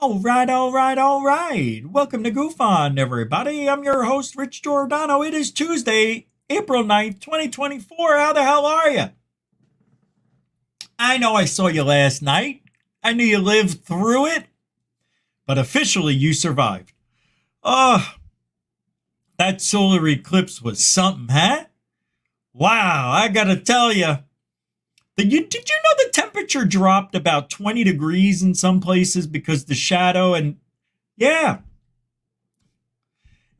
All right, all right, all right. Welcome to Goof On, everybody. I'm your host, Rich Giordano. It is Tuesday, April 9th, 2024. How the hell are you? I know I saw you last night. I knew you lived through it, but officially you survived. Oh, that solar eclipse was something, huh? Wow, I gotta tell you. Did you know the temperature dropped about 20 degrees in some places because the shadow and yeah.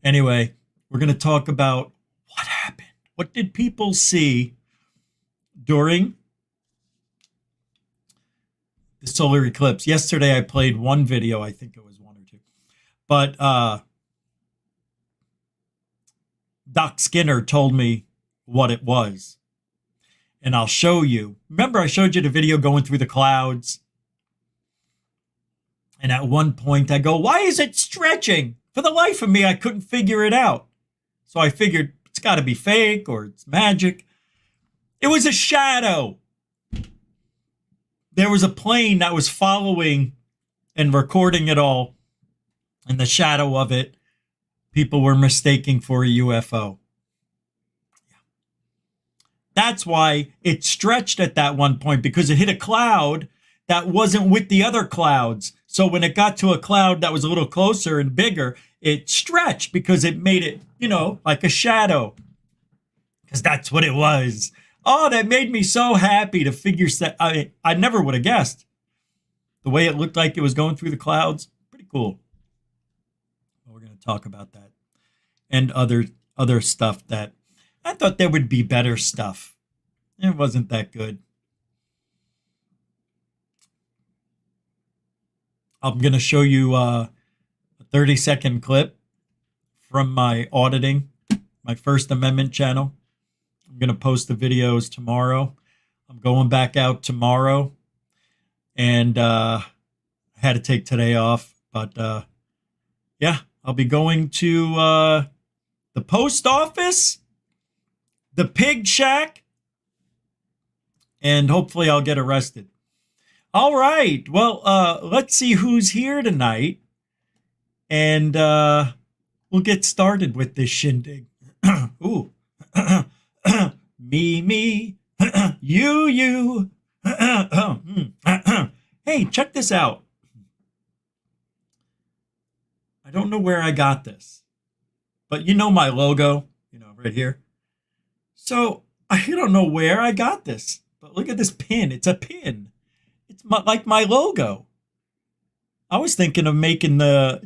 Anyway, we're going to talk about what happened. What did people see during the solar eclipse? Yesterday I played one video, I think it was one or two. But Doc Skinner told me what it was. And I'll show you. Remember, I showed you the video going through the clouds. And at one point, I go, why is it stretching? For the life of me, I couldn't figure it out. So I figured it's got to be fake or it's magic. It was a shadow. There was a plane that was following and recording it all. And the shadow of it, people were mistaking for a UFO. That's why it stretched at that one point, because it hit a cloud that wasn't with the other clouds. So when it got to a cloud that was a little closer and bigger, it stretched because it made it, like a shadow. Because that's what it was. Oh, that made me so happy to figure that. I never would have guessed. The way it looked like it was going through the clouds, pretty cool. Well, we're going to talk about that and other stuff that I thought there would be better stuff. It wasn't that good. I'm going to show you a 30-second clip from my auditing, my First Amendment channel. I'm going to post the videos tomorrow. I'm going back out tomorrow. And I had to take today off. But yeah, I'll be going to the post office, the pig shack, and hopefully I'll get arrested. All right. Well, let's see who's here tonight. And we'll get started with this shindig. Ooh. Me, you. Hey, check this out. I don't know where I got this, but you know my logo, right here. So I don't know where I got this, but look at this pin. It's a pin. It's like my logo. I was thinking of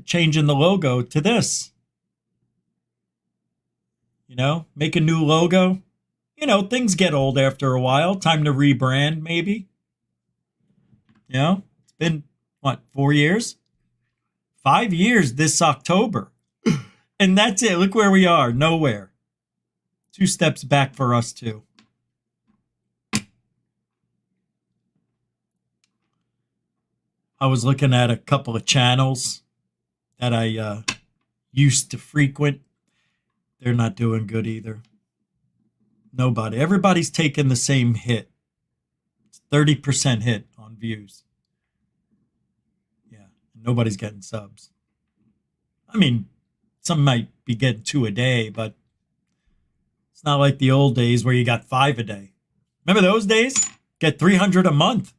changing the logo to this. Make a new logo. Things get old after a while. Time to rebrand, maybe. It's been, 4 years? 5 years this October. And that's it. Look where we are. Nowhere. 2 steps back for us, too. I was looking at a couple of channels that I used to frequent. They're not doing good either. Nobody. Everybody's taking the same hit. It's 30% hit on views. Yeah. Nobody's getting subs. I mean, some might be getting 2 a day, but it's not like the old days where you got 5 a day. Remember those days? Get 300 a month.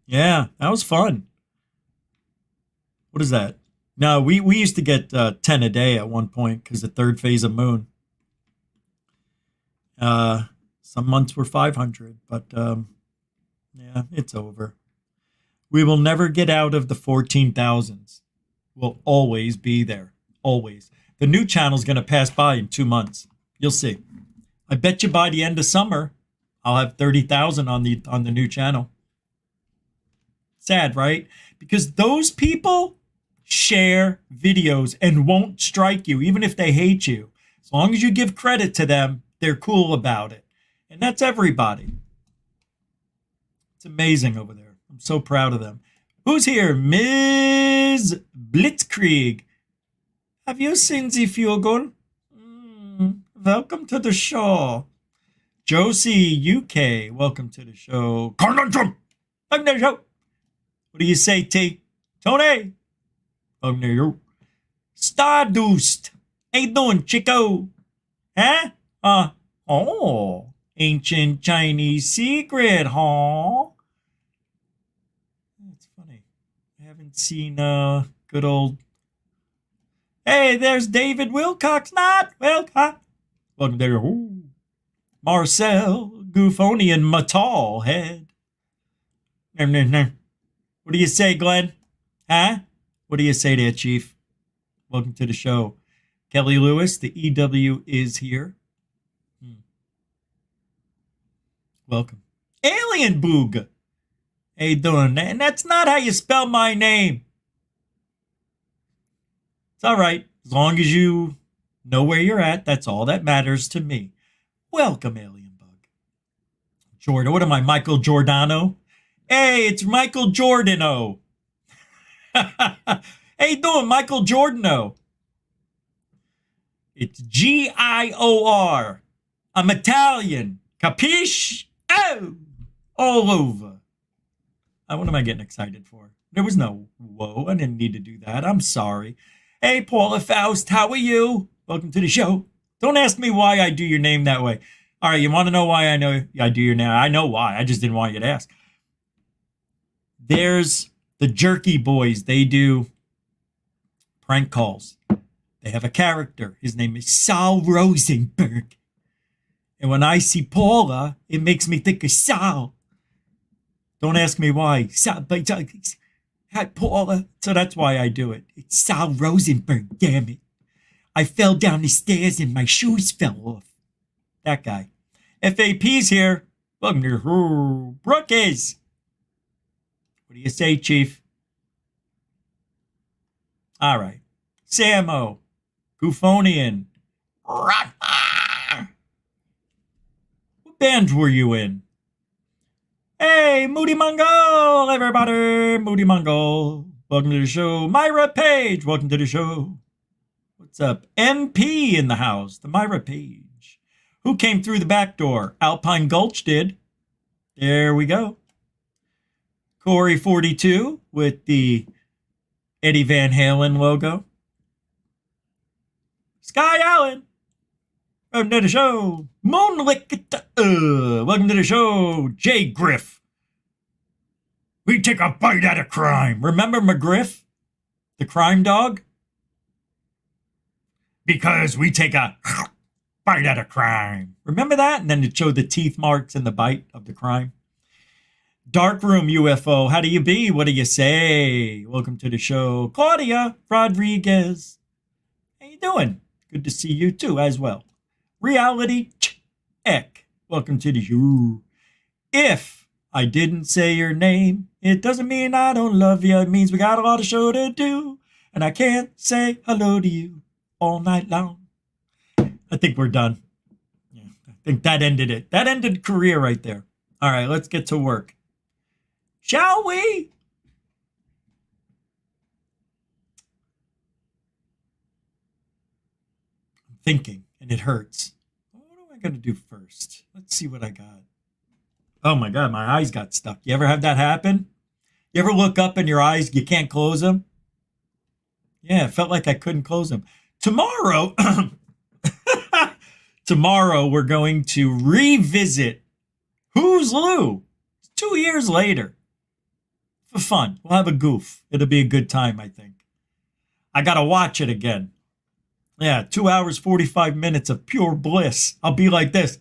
Yeah, that was fun. What is that? No, we used to get 10 a day at one point because the third phase of moon. Some months were 500, but yeah, it's over. We will never get out of the 14,000s. We'll always be there. Always. The new channel's going to pass by in 2 months. You'll see. I bet you by the end of summer, I'll have 30,000 on the new channel. Sad, right? Because those people share videos and won't strike you, even if they hate you. As long as you give credit to them, they're cool about it. And that's everybody. It's amazing over there. I'm so proud of them. Who's here? Ms. Blitzkrieg. Have you seen the Fugal? Welcome to the show. Josie UK, welcome to the show. What do you say, T? Tony? Welcome to your Stardust. How you doing, Chico? Huh? Oh, ancient Chinese secret, huh? That's funny. I haven't seen good old. Hey, there's David Wilcox, not Wilcox. Welcome there. Ooh. Marcel Goophonian Matal head. What do you say, Glenn? Huh? What do you say there, Chief? Welcome to the show. Kelly Lewis, the EW is here. Welcome. Alien Boog. How you doing? And that's not how you spell my name. It's all right. As long as you know where you're at, that's all that matters to me. Welcome, Alien Bug. Jordan, what am I, Michael Giordano? Hey, it's Michael Giordano. How you doing, Michael Giordano? It's Gior. I'm Italian. Capiche? Oh, all over. What am I getting excited for? There was no whoa. I didn't need to do that. I'm sorry. Hey, Paula Faust, how are you? Welcome to the show. Don't ask me why I do your name that way. All right, you want to know why I know I do your name? I know why. I just didn't want you to ask. There's the Jerky Boys. They do prank calls. They have a character. His name is Sal Rosenberg. And when I see Paula, it makes me think of Sal. Don't ask me why. Hi, Paula. So that's why I do it. It's Sal Rosenberg, damn it. I fell down the stairs and my shoes fell off. That guy. FAP's here. Welcome to Brookies. What do you say, Chief? All right. Samo. Goophonian. What band were you in? Hey, Moody Mongol, everybody. Moody Mongol. Welcome to the show. Myra Page. Welcome to the show. What's up? MP in the house. The Myra Page. Who came through the back door? Alpine Gulch did. There we go. Corey 42 with the Eddie Van Halen logo. Sky Allen. Welcome to the show. Moonlick. Welcome to the show. Jay Griff. We take a bite out of crime. Remember McGriff? The crime dog? Because we take a bite out of crime. Remember that? And then it showed the teeth marks and the bite of the crime. Darkroom UFO. How do you be? What do you say? Welcome to the show. Claudia Rodriguez. How you doing? Good to see you too as well. Reality Ek. Welcome to the show. If I didn't say your name, it doesn't mean I don't love you. It means we got a lot of show to do. And I can't say hello to you all night long. I think we're done. Yeah, I think that ended it. That ended career right there. All right, let's get to work. Shall we? I'm thinking, and it hurts. What am I going to do first? Let's see what I got. Oh my God, my eyes got stuck. You ever have that happen? You ever look up and your eyes, you can't close them? Yeah, it felt like I couldn't close them. Tomorrow, we're going to revisit Who's Lou? 2 years later. For fun. We'll have a goof. It'll be a good time, I think. I got to watch it again. Yeah, 2 hours, 45 minutes of pure bliss. I'll be like this.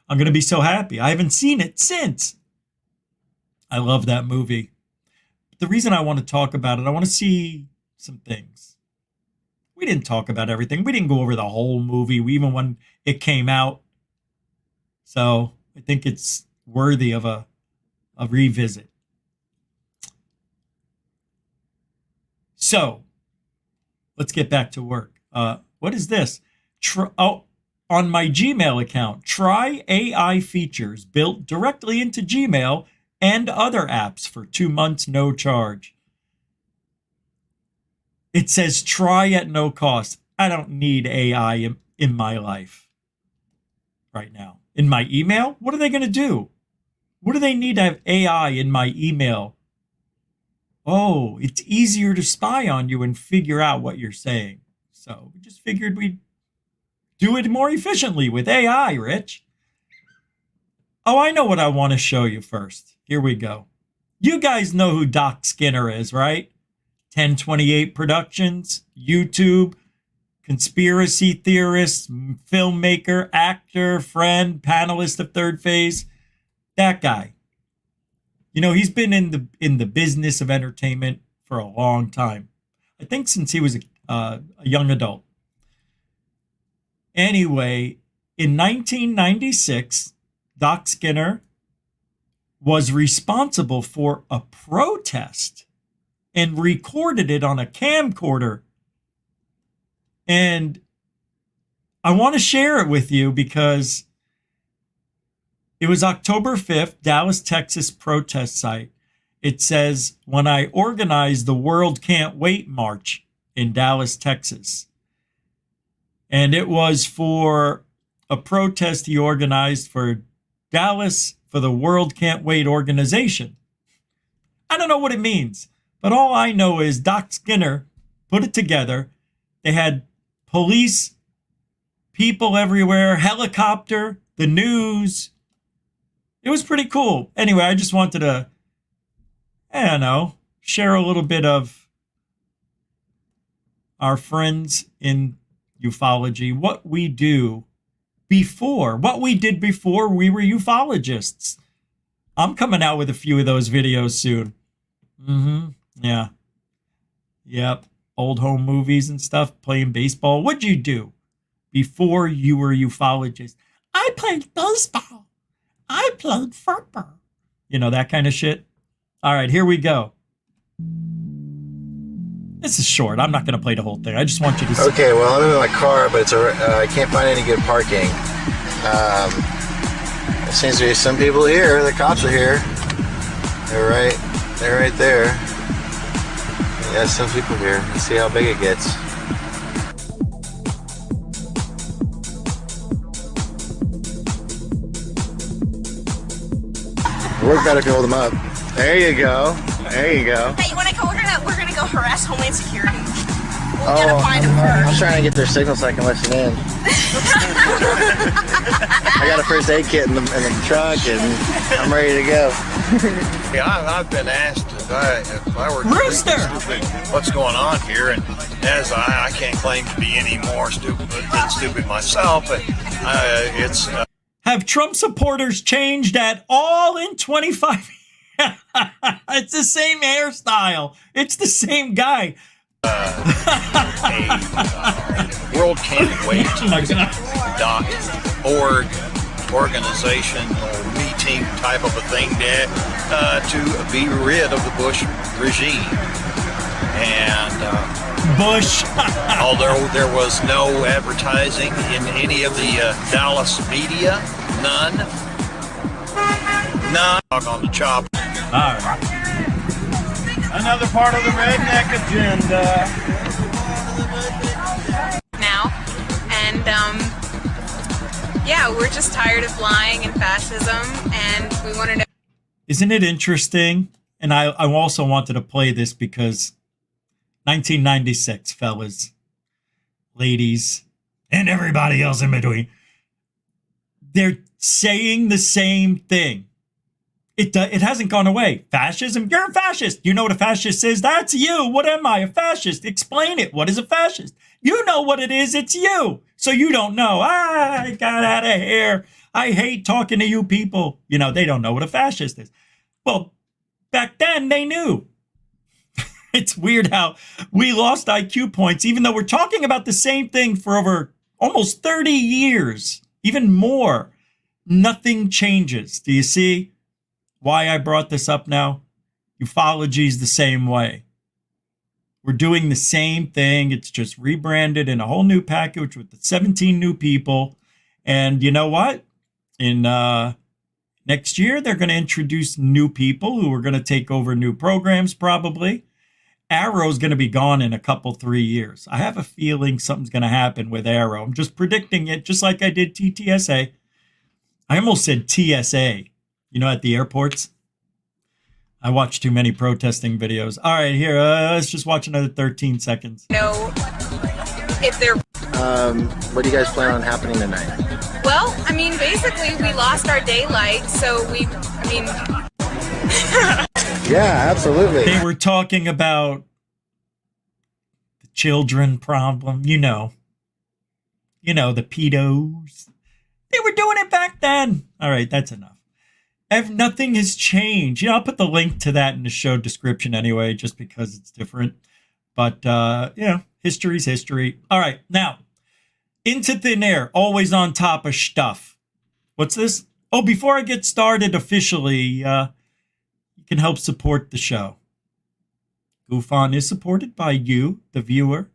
I'm going to be so happy. I haven't seen it since. I love that movie. The reason I want to talk about it, I want to see some things. We didn't talk about everything. We didn't go over the whole movie, even when it came out. So I think it's worthy of a revisit. So let's get back to work. What is this? On my Gmail account, try AI features built directly into Gmail and other apps for 2 months, no charge. It says try at no cost. I don't need AI in my life right now. In my email? What are they going to do? What do they need to have AI in my email? oh, it's easier to spy on you and figure out what you're saying. So we just figured we'd do it more efficiently with AI, Rich. Oh, I know what I want to show you first. Here we go. You guys know who Doc Skinner is, right? 1028 Productions, YouTube, conspiracy theorist, filmmaker, actor, friend, panelist of Third Phase. That guy. You know, he's been in the business of entertainment for a long time. I think since he was a young adult. Anyway, in 1996, Doc Skinner was responsible for a protest and recorded it on a camcorder. And I want to share it with you because it was October 5th, Dallas, Texas protest site. It says, when I organized the World Can't Wait March in Dallas, Texas. And it was for a protest he organized for Dallas for the World Can't Wait organization. I don't know what it means, but all I know is Doc Skinner put it together. They had police, people everywhere, helicopter, the news. It was pretty cool. Anyway, I just wanted to, I don't know, share a little bit of our friends in ufology, what we do before, what we did before we were ufologists. I'm coming out with a few of those videos soon. Yeah. Yep. Old home movies and stuff, playing baseball. What'd you do before you were ufologist? I played baseball. I played football. You know, that kind of shit. All right, here we go. This is short. I'm not going to play the whole thing. I just want you to see. Okay, well, I'm in my car, but it's I can't find any good parking. There seems to be some people here. The cops are here. They're right there. Yeah, some people here. Let's see how big it gets. Work better to hold them up. There you go. There you go. Hey, you want to go? We're gonna go harass Homeland Security. We gotta find them first. I'm trying to get their signal so I can listen in. I got a first aid kit in the truck, and I'm ready to go. Yeah, I've been asked if I were Rooster, what's going on here, and as I can't claim to be any more stupid than stupid myself, but it's. Have Trump supporters changed at all in 25 years? It's the same hairstyle. It's the same guy. World Can't Wait .org organization or meeting type of a thing to be rid of the Bush regime. And Bush. although there was no advertising in any of the Dallas media, none on the chop. All right. Another part of the redneck agenda. Now, and yeah, we're just tired of lying and fascism, and we wanted to. Isn't it interesting? And I also wanted to play this because 1996, fellas, ladies, and everybody else in between, they're saying the same thing. It hasn't gone away. Fascism? You're a fascist. You know what a fascist is? That's you. What am I? A fascist. Explain it. What is a fascist? You know what it is. It's you. So you don't know. I got out of here. I hate talking to you people. You know, they don't know what a fascist is. Well, back then they knew. It's weird how we lost IQ points, even though we're talking about the same thing for over almost 30 years, even more. Nothing changes. Do you see why I brought this up now? Ufology is the same way. We're doing the same thing. It's just rebranded in a whole new package with the 17 new people. And you know what? In next year, they're going to introduce new people who are going to take over new programs probably. Arrow's going to be gone in a couple, 3 years. I have a feeling something's going to happen with Arrow. I'm just predicting it, just like I did TTSA. I almost said TSA. You know, at the airports. I watch too many protesting videos. All right, here, let's just watch another 13 seconds. Know if they're What do you guys plan on happening tonight? well. I mean, basically, we lost our daylight, so Yeah, absolutely. They were talking about the children problem. You know, the pedos. They were doing it back then. All right, that's enough. Nothing has changed. I'll put the link to that in the show description anyway, just because it's different. But, history's history. All right, now, into thin air, always on top of stuff. What's this? Oh, before I get started officially, you can help support the show. GoFund is supported by you, the viewer.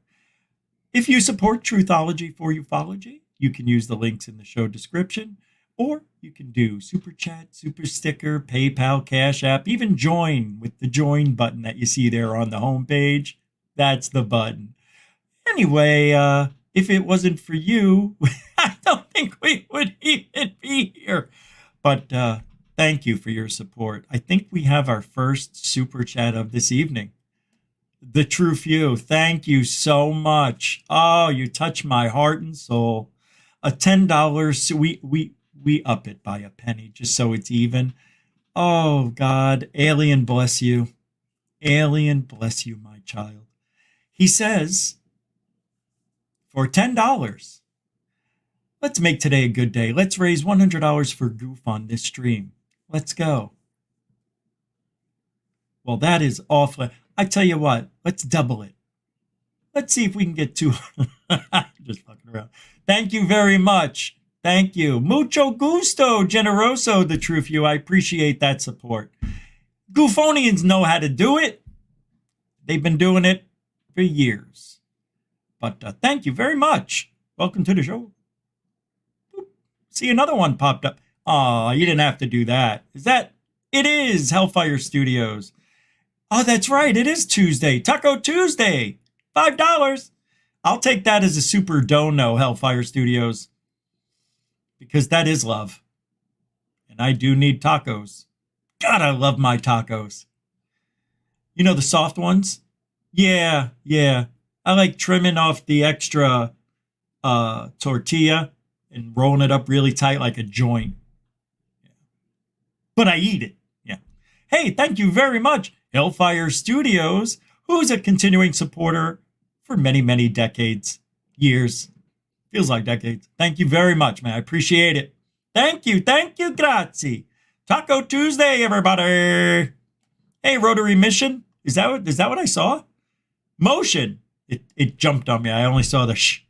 If you support Truthology for Ufology, you can use the links in the show description, or you can do Super Chat, Super Sticker, PayPal, Cash App, even join with the join button that you see there on the homepage. That's the button. Anyway, if it wasn't for you, I don't think we would even be here. But thank you for your support. I think we have our first Super Chat of this evening. The True Few, thank you so much. Oh, you touch my heart and soul. A $10, we up it by a penny just so it's even. Oh, God, alien bless you. Alien bless you, my child. He says, for $10, let's make today a good day. Let's raise $100 for Goof on this stream. Let's go. Well, that is awful. I tell you what, let's double it. Let's see if we can get 200. Just fucking around. Thank you very much. Thank you. Mucho gusto, generoso, the True Few. I appreciate that support. Goofonians know how to do it. They've been doing it for years. But thank you very much. Welcome to the show. Boop. See, another one popped up. Aw, you didn't have to do that. It is Hellfire Studios. Oh, that's right. It is Tuesday. Taco Tuesday. $5. I'll take that as a super dono, Hellfire Studios. Because that is love. And I do need tacos. God, I love my tacos. You know the soft ones? Yeah. I like trimming off the extra tortilla and rolling it up really tight like a joint. Yeah. But I eat it. Yeah. Hey, thank you very much, Hellfire Studios, who's a continuing supporter for many, many decades, years. Feels like decades. Thank you very much, man. I appreciate it. Thank you, grazie. Taco Tuesday, everybody. Hey, Rotary Mission. Is that what I saw? Motion. It jumped on me. I only saw the shh.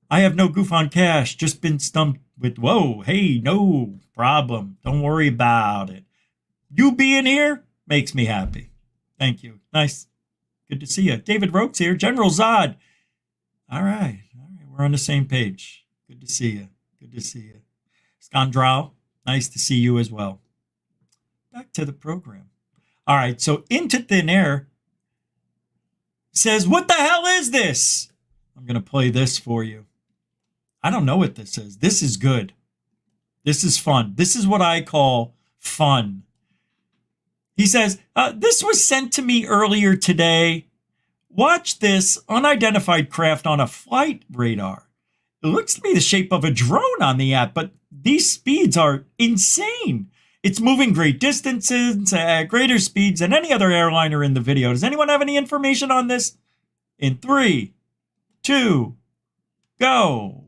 I have no goof on cash. Just been stumped with, whoa, hey, no problem. Don't worry about it. You being here makes me happy. Thank you. Nice. Good to see you. David Rokes here. General Zod. All right. We're on the same page. Good to see you. Skandral. Nice to see you as well. Back to the program. All right. So Into Thin Air says, what the hell is this? I'm going to play this for you. I don't know what this is. This is good. This is fun. This is what I call fun. He says, this was sent to me earlier today. Watch this unidentified craft on a flight radar. It looks to be the shape of a drone on the app, but these speeds are insane. It's moving great distances at greater speeds than any other airliner in the video. Does anyone have any information on this? In 3, 2, go.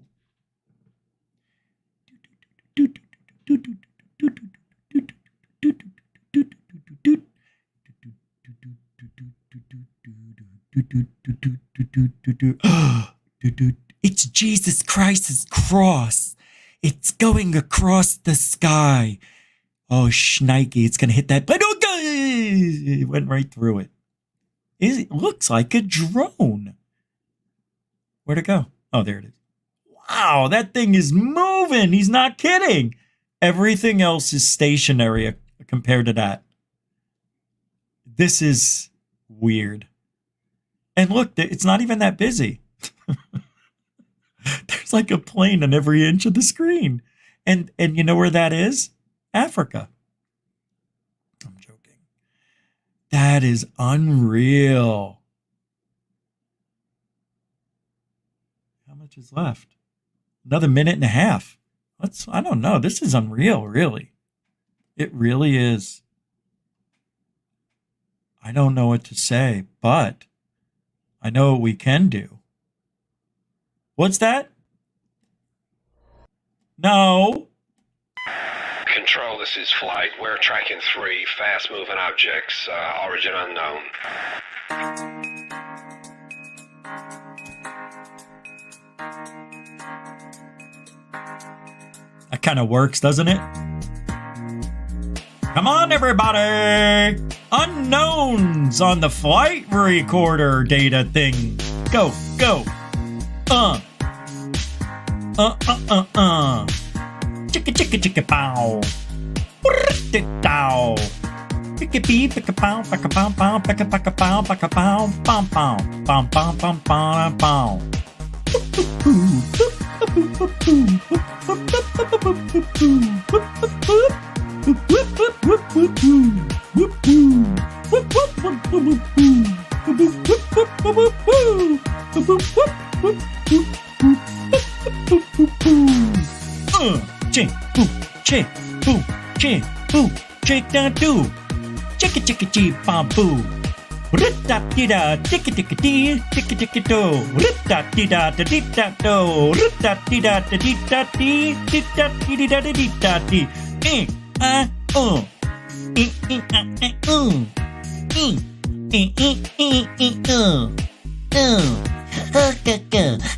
It's Jesus Christ's cross. It's going across the sky. Oh, shnikey, it's going to hit that. But it went right through it. It looks like a drone. Where'd it go? Oh, there it is. Wow, that thing is moving. He's not kidding. Everything else is stationary compared to that. This is weird. And look, it's not even that busy. There's like a plane on every inch of the screen. And you know where that is? Africa. I'm joking. That is unreal. How much is left? Another minute and a half. I don't know. This is unreal, really. It really is. I don't know what to say, but I know what we can do. What's that? No. Control, this is Flight. We're tracking 3 fast-moving objects, origin unknown. That kind of works, doesn't it? Come on, everybody! Unknowns on the flight recorder data thing. Go, go. Chicka chicka chicka pow. Dow. Picka bee, picka pow, picka pow, pow, picka picka pow, picka pow, pom pom, pom pom pom pom pom. Ching, boo, ching, boo, ching, boo, ching, da, do. Chicka, chicka, chee, bam, boo. Rita, dida, ticka, ticka, dee, ticka, ticka, do. Rita, dida, da, dee, da, do. Rita, dida, da, dee, da, dee, dee, da, dee, da, dee, da, dee.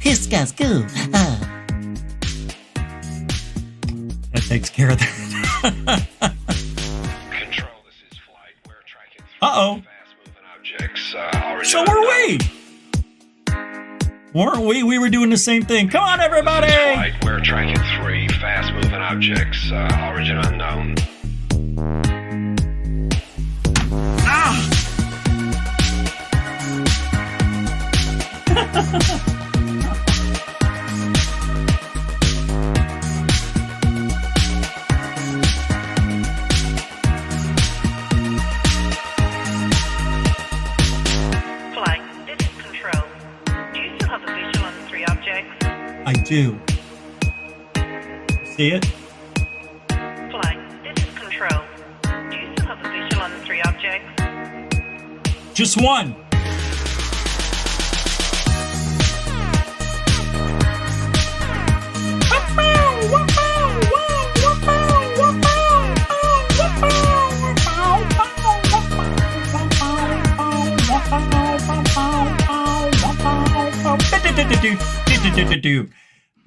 His guy's good. That takes care of that. Control, this is Flight. We're tracking 3 Uh-oh. fast-moving objects, origin So were unknown. we. Weren't we? We were doing the same thing. Come on, everybody. This is Flight. We're tracking 3 fast-moving objects, origin unknown. Ah! Flight, this is Control. Do you still have a visual on the 3 objects? I do. See it? Flight, this is Control. Do you still have a visual on the 3 objects? Just one.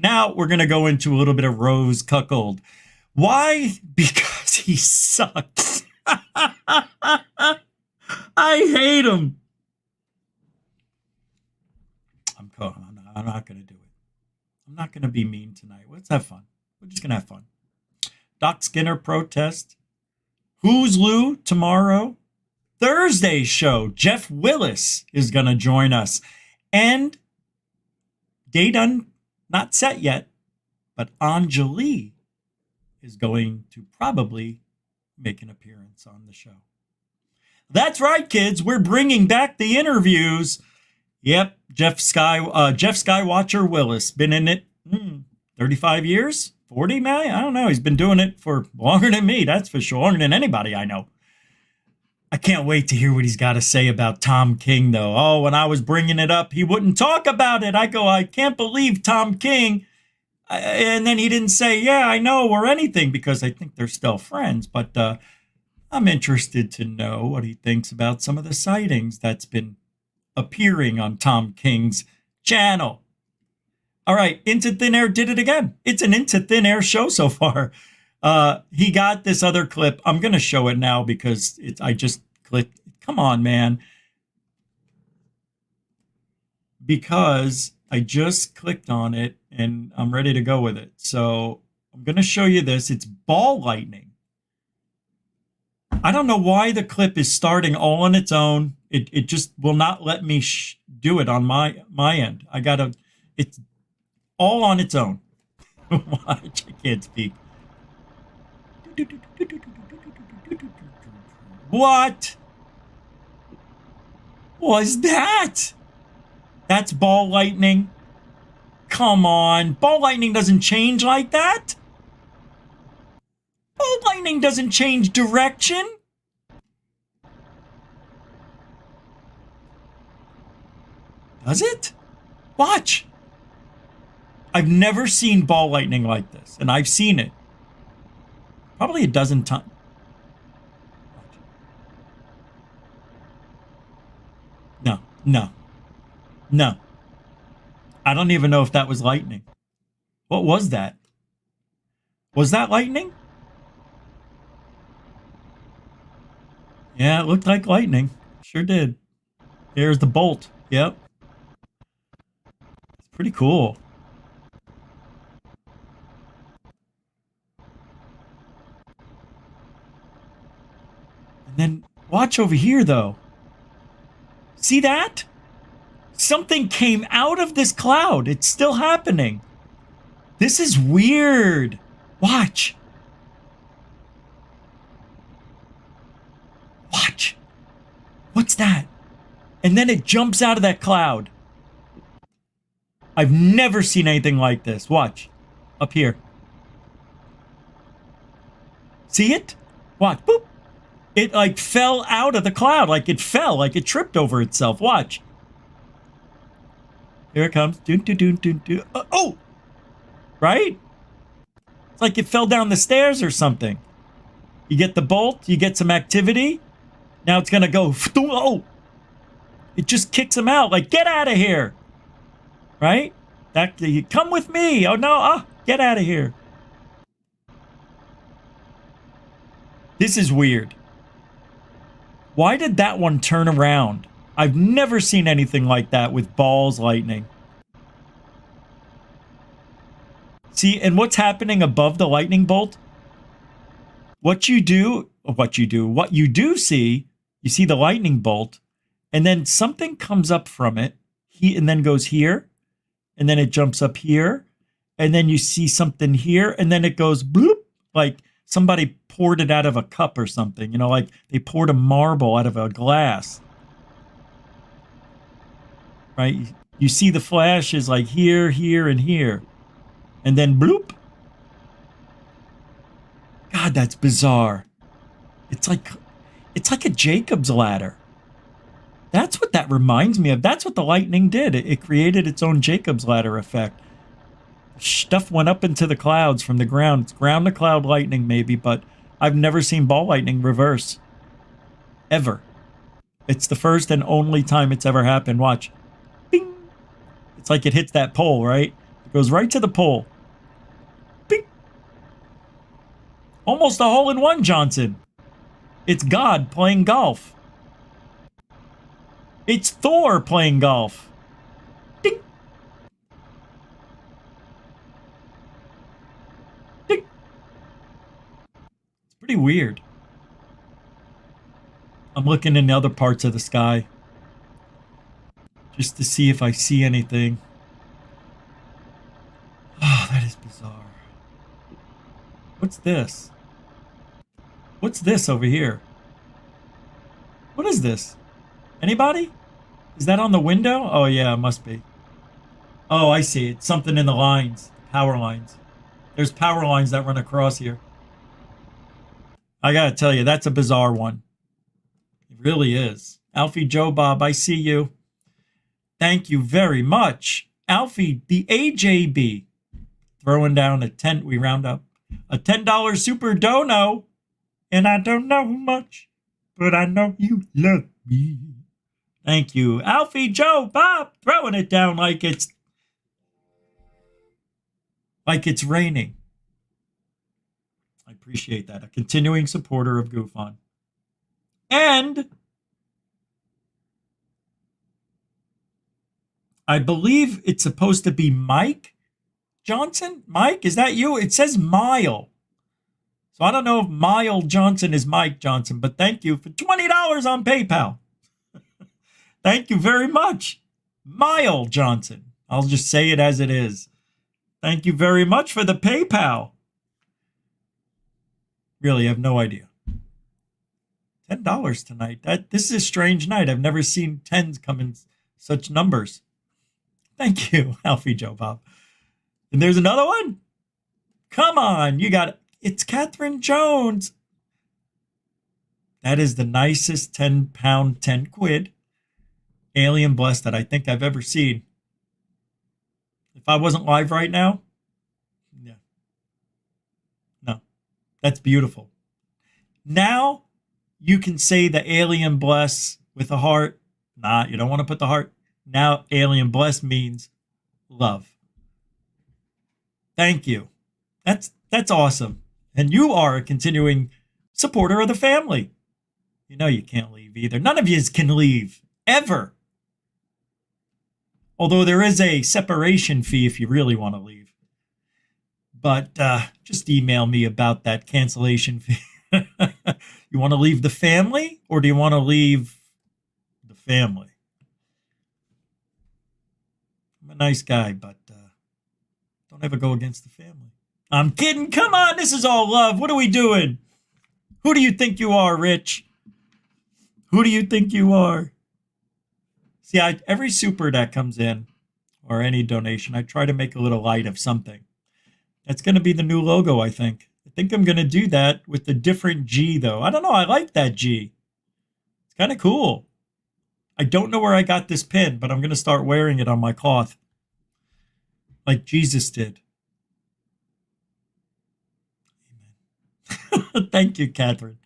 Now we're going to go into a little bit of Rose Cuckold. Why? Because he sucks. I hate him. I'm not going to do it. I'm not going to be mean tonight. Let's have fun. We're just going to have fun. Doc Skinner protest. Who's Lou tomorrow? Thursday's show, Jeff Willis is going to join us. And date not set yet, but Anjali is going to probably make an appearance on the show. That's right, kids. We're bringing back the interviews. Yep, Jeff Skywatcher Willis. Been in it 35 years? 40, man? I don't know. He's been doing it for longer than me, that's for sure. Longer than anybody I know. I can't wait to hear what he's got to say about Tom King, though. Oh, when I was bringing it up, he wouldn't talk about it. I go, I can't believe Tom King. And then he didn't say, yeah, I know, or anything, because I think they're still friends. But I'm interested to know what he thinks about some of the sightings that's been appearing on Tom King's channel. All right, Into Thin Air did it again. It's an Into Thin Air show so far. He got this other clip. I'm going to show it now because I just clicked. Come on, man. Because I just clicked on it and I'm ready to go with it. So I'm going to show you this. It's ball lightning. I don't know why the clip is starting all on its own. It just will not let me do it on my end. It's all on its own. Watch, I can't speak. What? was that? That's ball lightning. Come on. Ball lightning doesn't change like that. Ball lightning doesn't change direction. Does it? Watch. I've never seen ball lightning like this, and I've seen it probably a dozen times. No, no, no. I don't even know if that was lightning. What was that? Was that lightning? Yeah, it looked like lightning. Sure did. There's the bolt. Yep. It's pretty cool. And then watch over here, though. See that? Something came out of this cloud. It's still happening. This is weird. Watch. Watch. What's that? And then it jumps out of that cloud. I've never seen anything like this. Watch. Up here. See it? Watch. Boop. It like fell out of the cloud. Like it fell. Like it tripped over itself. Watch. Here it comes. Doo, doo, doo, doo, doo. Oh! Right? It's like it fell down the stairs or something. You get the bolt. You get some activity. Now it's going to go. Oh! It just kicks him out. Like, get out of here. Right? That, come with me. Oh, no. Oh, get out of here. This is weird. Why did that one turn around? I've never seen anything like that with balls lightning. See, and what's happening above the lightning bolt? What you do see, you see the lightning bolt, and then something comes up from it, and then goes here, and then it jumps up here, and then you see something here, and then it goes bloop, like somebody poured it out of a cup or something, you know, like they poured a marble out of a glass. Right? You see the flashes like here, here, and here. And then bloop. God, that's bizarre. It's like a Jacob's ladder. That's what that reminds me of. That's what the lightning did. It created its own Jacob's ladder effect. Stuff went up into the clouds from the ground. It's ground to cloud lightning maybe, but I've never seen ball lightning reverse. Ever. It's the first and only time it's ever happened. Watch. Bing. It's like it hits that pole, right? It goes right to the pole. Bing. Almost a hole-in-one, Johnson. It's God playing golf. It's Thor playing golf. Ding. Ding. It's pretty weird. I'm looking in other parts of the sky just to see if I see anything. Oh, that is bizarre. What's this? What's this over here? What is this? Anybody? Is that on the window? Oh, yeah, it must be. Oh, I see. It's something in the lines. Power lines. There's power lines that run across here. I gotta tell you, that's a bizarre one. It really is. Alfie Joe Bob, I see you. Thank you very much. Alfie, the AJB. Throwing down a 10, we round up. A $10 super dono. And I don't know much, but I know you love me. Thank you. Alfie Joe Bob, throwing it down like it's raining. I appreciate that. A continuing supporter of Goof On. And I believe it's supposed to be Mike Johnson. Mike, is that you? It says Mile. So I don't know if Mile Johnson is Mike Johnson, but thank you for $20 on PayPal. Thank you very much, Mile Johnson. I'll just say it as it is. Thank you very much for the PayPal. Really, I have no idea. $10 tonight. This is a strange night. I've never seen tens come in such numbers. Thank you, Alfie Joe Bob. And there's another one. Come on, you got it. It's Catherine Jones. That is the nicest 10-pound, 10 quid alien bless that I think I've ever seen. If I wasn't live right now, yeah. No, that's beautiful. Now you can say the alien bless with a heart. Nah, you don't want to put the heart. Now alien bless means love. Thank you. That's awesome. And you are a continuing supporter of the family. You know you can't leave either. None of you can leave, ever. Although there is a separation fee if you really want to leave. But just email me about that cancellation fee. You want to leave the family, or do you want to leave the family? I'm a nice guy, but don't ever go against the family. I'm kidding. Come on, this is all love. What are we doing? Who do you think you are, Rich? Who do you think you are? See, every super that comes in, or any donation, I try to make a little light of something. That's going to be the new logo, I think. I think I'm going to do that with the different G, though. I don't know. I like that G. It's kind of cool. I don't know where I got this pin, but I'm going to start wearing it on my cloth. Like Jesus did. Amen. Thank you, Catherine.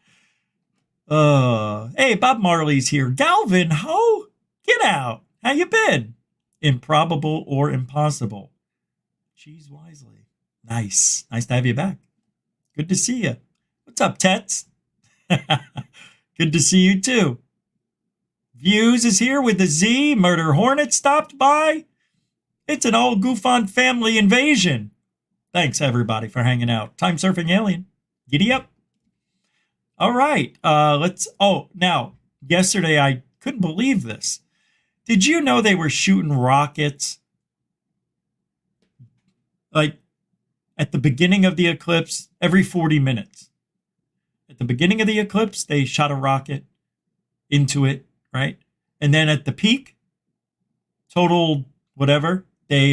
Hey, Bob Marley's here. Galvin, ho! Get out. How you been? Improbable or impossible? Choose wisely. Nice. Nice to have you back. Good to see you. What's up, Tets? Good to see you, too. Views is here with the Z. Murder Hornet stopped by. It's an old Goofon family invasion. Thanks, everybody, for hanging out. Time surfing alien. Giddy up. All right. Now, yesterday I couldn't believe this. Did you know they were shooting rockets? Like, at the beginning of the eclipse, every 40 minutes. At the beginning of the eclipse, they shot a rocket into it, right? And then at the peak, total whatever, they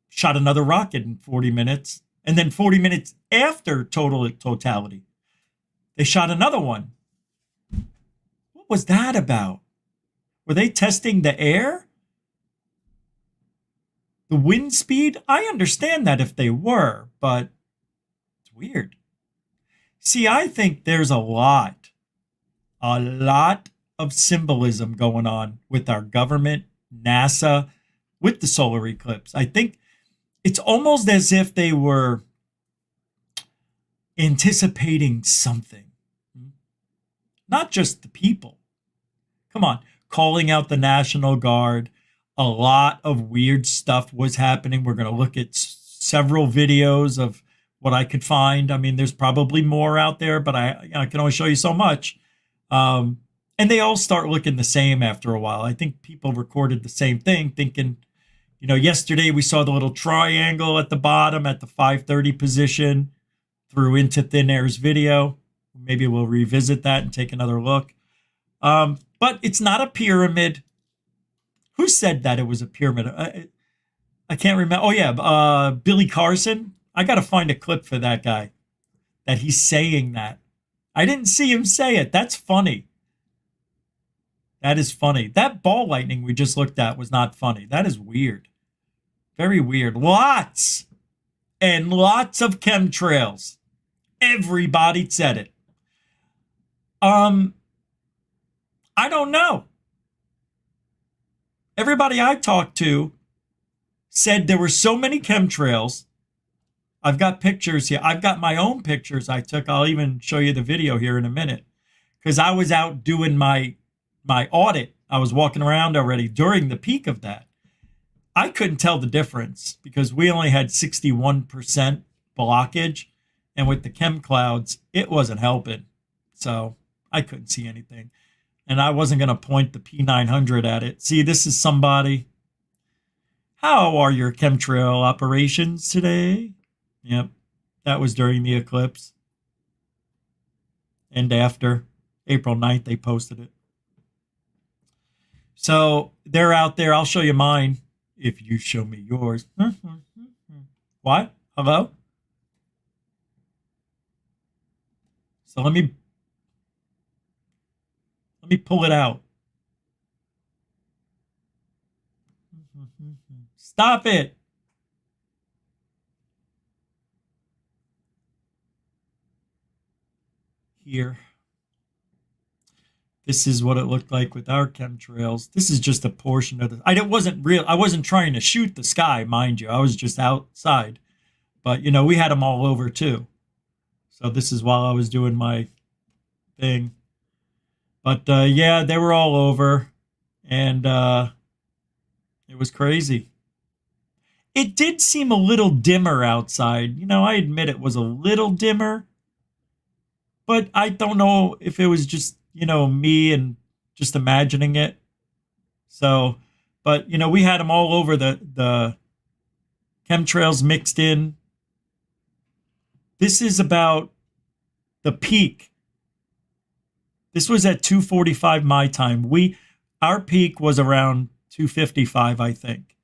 shot another rocket in 40 minutes. And then 40 minutes after totality, they shot another one. What was that about? Were they testing the air? The wind speed? I understand that if they were, but it's weird. See, I think there's a lot of symbolism going on with our government, NASA, with the solar eclipse. I think it's almost as if they were anticipating something. Not just the people. Come on, calling out the National Guard. A lot of weird stuff was happening. We're going to look at several videos of what I could find. I mean, there's probably more out there, but I can only show you so much. And they all start looking the same after a while. I think people recorded the same thing, thinking, yesterday we saw the little triangle at the bottom at the 5:30 position through Into Thin Air's video. Maybe we'll revisit that and take another look. But it's not a pyramid. Who said that it was a pyramid? I can't remember. Oh, yeah. Billy Carson. I got to find a clip for that guy that he's saying that. I didn't see him say it. That's funny. That is funny. That ball lightning we just looked at was not funny. That is weird. Very weird. Lots and lots of chemtrails. Everybody said it. I don't know. Everybody I talked to said there were so many chemtrails. I've got pictures here. I've got my own pictures I took. I'll even show you the video here in a minute. Because I was out doing my audit. I was walking around already during the peak of that. I couldn't tell the difference because we only had 61% blockage. And with the chem clouds, it wasn't helping. So I couldn't see anything. And I wasn't going to point the P900 at it. See, this is somebody. How are your chemtrail operations today? Yep, that was during the eclipse. And after. April 9th, they posted it. So they're out there. I'll show you mine if you show me yours. What? Hello? So let me pull it out. Stop it. Here. This is what it looked like with our chemtrails. This is just a portion of the. I wasn't trying to shoot the sky, mind you. I was just outside. But, you know, we had them all over too. So this is while I was doing my thing. But, yeah, they were all over. And it was crazy. It did seem a little dimmer outside. You know, I admit it was a little dimmer. But I don't know if it was just, you know, me and just imagining it. So, but, you know, we had them all over the chemtrails mixed in. This is about the peak. This was at 2:45 my time. Our peak was around 2:55, I think.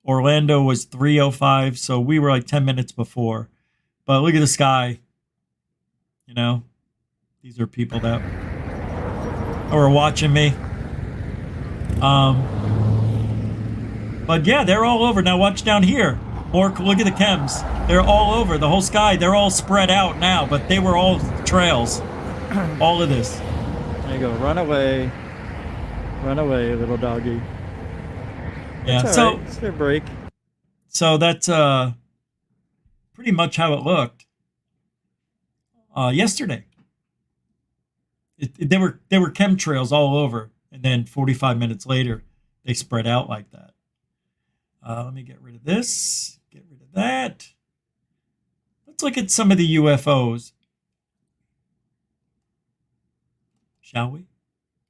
Orlando was 3:05, so we were like 10 minutes before. But look at the sky. You know, these are people that were watching me. But yeah, they're all over. Now watch down here. Or look at the chems. They're all over the whole sky. They're all spread out now, but they were all trails. All of this. There you go. Run away. Run away, little doggy. Yeah. It's all right. It's their break. So that's pretty much how it looked yesterday. There were chemtrails all over, and then 45 minutes later, they spread out like that. Let me get rid of this. Get rid of that. Let's look at some of the UFOs. Shall we?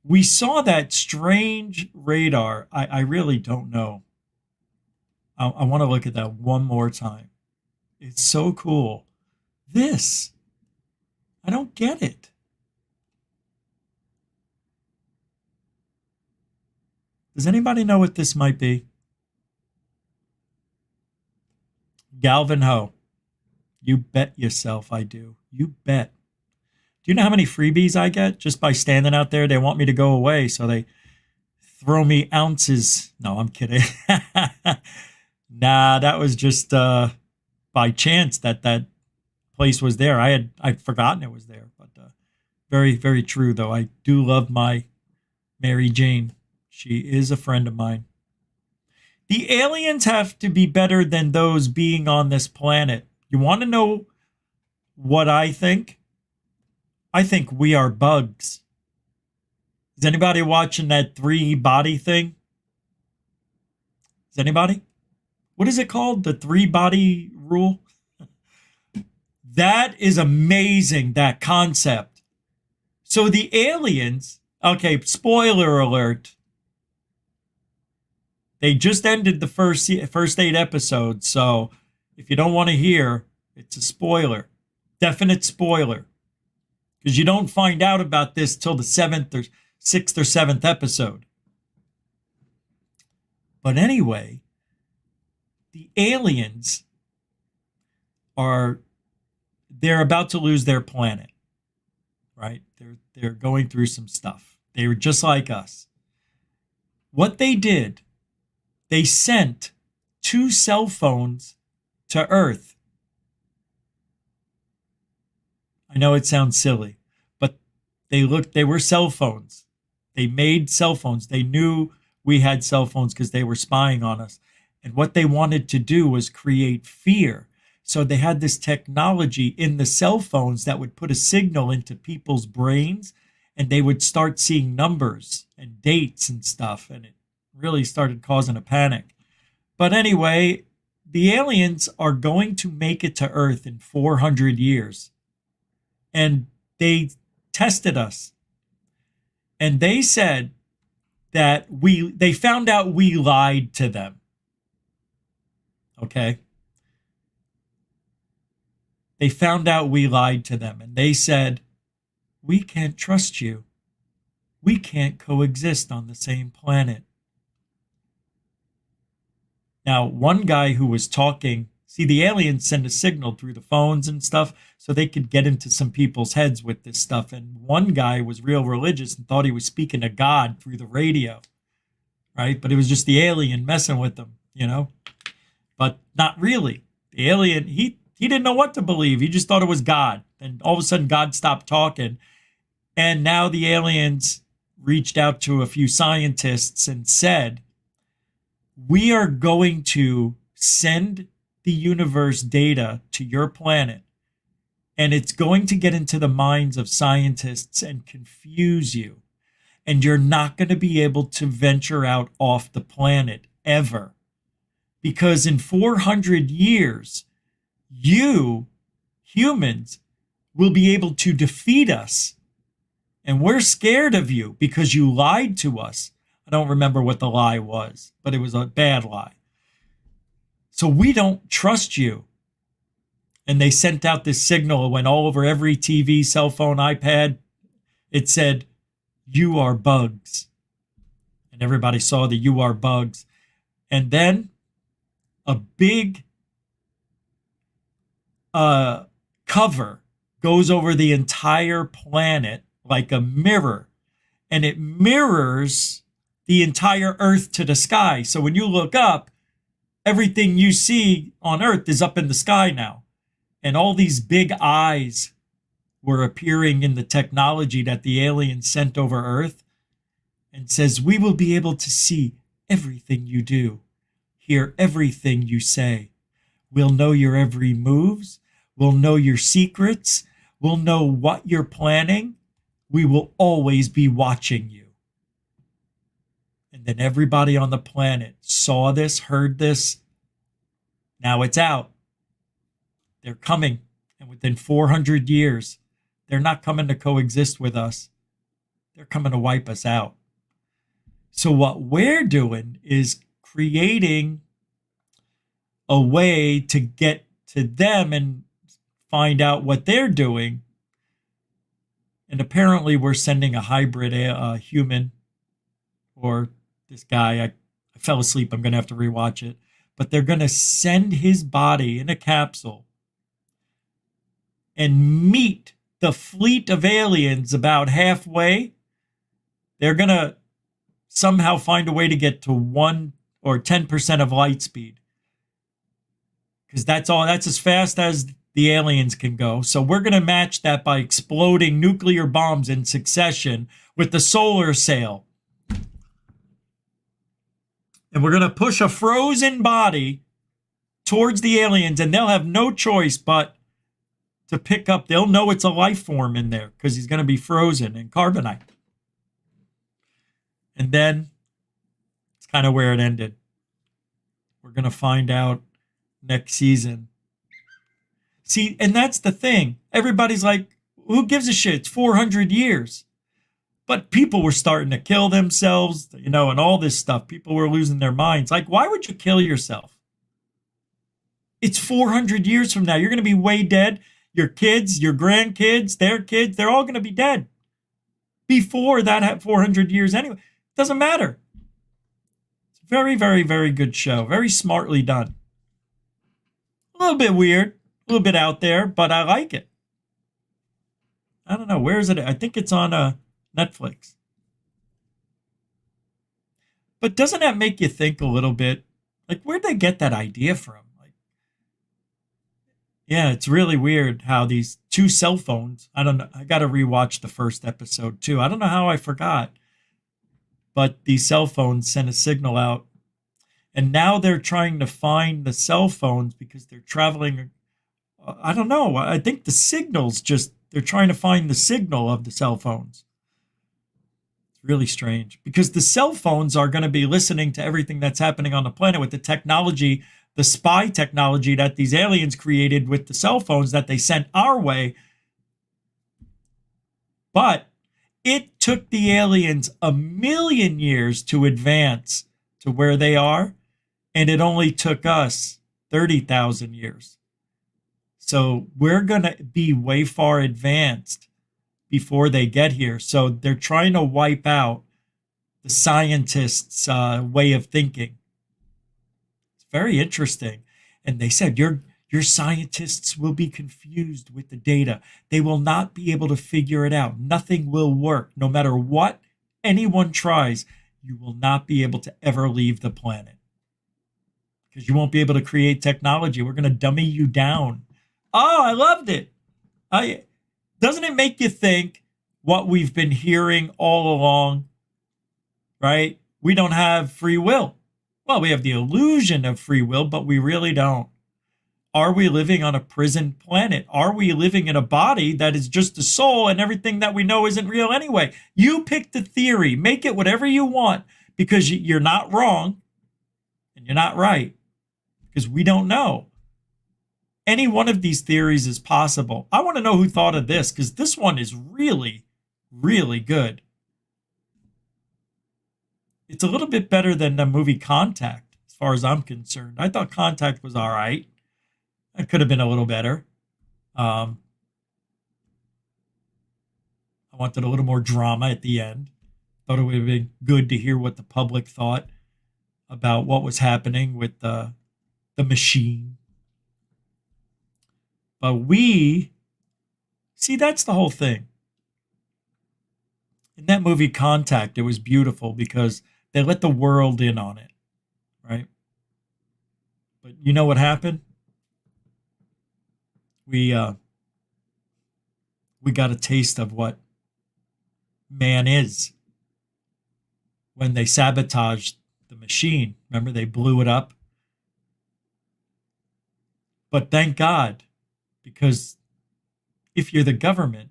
We saw that strange radar. I really don't know. I want to look at that one more time. It's so cool. This. I don't get it. Does anybody know what this might be? Galvin Ho. You bet yourself I do. You bet. Do you know how many freebies I get just by standing out there? They want me to go away, so they throw me ounces. No, I'm kidding. Nah, that was just by chance that place was there. I'd forgotten it was there. But very, very true, though. I do love my Mary Jane. She is a friend of mine. The aliens have to be better than those being on this planet. You want to know what I think? I think we are bugs. Is anybody watching that 3-body thing? Is anybody? What is it called? The 3-body rule? That is amazing, that concept. So the aliens, okay, spoiler alert. They just ended the first 8 episodes, so if you don't want to hear, it's a spoiler. Definite spoiler. Because you don't find out about this till the 6th or 7th episode. But anyway, the aliens they're about to lose their planet. Right? They're going through some stuff. They were just like us. What they did, they sent 2 cell phones to Earth. I know it sounds silly, but they were cell phones. They made cell phones. They knew we had cell phones because they were spying on us. And what they wanted to do was create fear. So they had this technology in the cell phones that would put a signal into people's brains, and they would start seeing numbers and dates and stuff. And it really started causing a panic. But anyway, the aliens are going to make it to Earth in 400 years. And they tested us. And they said that they found out we lied to them. Okay? They found out we lied to them. And they said, we can't trust you. we can't coexist on the same planet. Now, one guy who was talking, see, the aliens send a signal through the phones and stuff so they could get into some people's heads with this stuff. And one guy was real religious and thought he was speaking to God through the radio, right? But it was just the alien messing with them, you know? But not really. The alien, he didn't know what to believe. He just thought it was God. And all of a sudden, God stopped talking. And now the aliens reached out to a few scientists and said, we are going to send the universe data to your planet, and it's going to get into the minds of scientists and confuse you. And you're not going to be able to venture out off the planet ever. Because in 400 years, you, humans, will be able to defeat us. And we're scared of you because you lied to us. I don't remember what the lie was, but it was a bad lie. So we don't trust you. And they sent out this signal. It went all over every TV, cell phone, iPad. It said, you are bugs. And everybody saw the you are bugs. And then a big cover goes over the entire planet like a mirror. And it mirrors the entire Earth to the sky. So when you look up, everything you see on Earth is up in the sky now. And all these big eyes were appearing in the technology that the aliens sent over Earth, and says, we will be able to see everything you do, hear everything you say. We'll know your every moves. We'll know your secrets. We'll know what you're planning. We will always be watching you. And then everybody on the planet saw this, heard this. Now it's out. They're coming. And within 400 years, they're not coming to coexist with us. They're coming to wipe us out. So what we're doing is creating a way to get to them and find out what they're doing. And apparently we're sending a hybrid human, or this guy, I fell asleep, I'm going to have to rewatch it. But they're going to send his body in a capsule and meet the fleet of aliens about halfway. They're going to somehow find a way to get to 1 or 10% of light speed. Because that's as fast as the aliens can go. So we're going to match that by exploding nuclear bombs in succession with the solar sail. And we're going to push a frozen body towards the aliens, and they'll have no choice but to pick up. They'll know it's a life form in there because he's going to be frozen in carbonite. And then it's kind of where it ended. We're going to find out next season. See, and that's the thing. Everybody's like, who gives a shit? It's 400 years. But people were starting to kill themselves, and all this stuff. People were losing their minds. Like, why would you kill yourself? It's 400 years from now. You're going to be way dead. Your kids, your grandkids, their kids, they're all going to be dead. Before that 400 years anyway. Doesn't matter. It's a very, very, very good show. Very smartly done. A little bit weird. A little bit out there, but I like it. I don't know. Where is it? I think it's on Netflix. But doesn't that make you think a little bit? Like, where'd they get that idea from? Like, yeah, it's really weird how these two cell phones, I don't know. I got to rewatch the first episode too. I don't know how I forgot. But these cell phones sent a signal out. And now they're trying to find the cell phones because they're traveling. I don't know. I think the signals they're trying to find the signal of the cell phones. It's really strange because the cell phones are going to be listening to everything that's happening on the planet with the technology, the spy technology that these aliens created with the cell phones that they sent our way. But it took the aliens 1,000,000 years to advance to where they are, and it only took us 30,000 years. So we're going to be way far advanced before they get here. So they're trying to wipe out the scientists' way of thinking. It's very interesting. And they said, your scientists will be confused with the data. They will not be able to figure it out. Nothing will work. No matter what anyone tries, you will not be able to ever leave the planet. Because you won't be able to create technology. We're going to dummy you down. Oh, I loved it. Doesn't it make you think what we've been hearing all along, right? We don't have free will. Well, we have the illusion of free will, but we really don't. Are we living on a prison planet? Are we living in a body that is just a soul and everything that we know isn't real anyway? You pick the theory. Make it whatever you want, because you're not wrong and you're not right, because we don't know. Any one of these theories is possible. I want to know who thought of this, because this one is really, really good. It's a little bit better than the movie Contact, as far as I'm concerned. I thought Contact was all right. It could have been a little better. I wanted a little more drama at the end. Thought it would have been good to hear what the public thought about what was happening with the machine. But that's the whole thing. In that movie Contact, it was beautiful because they let the world in on it, right? But you know what happened? We got a taste of what man is when they sabotaged the machine. Remember, they blew it up. But thank God, because if you're the government,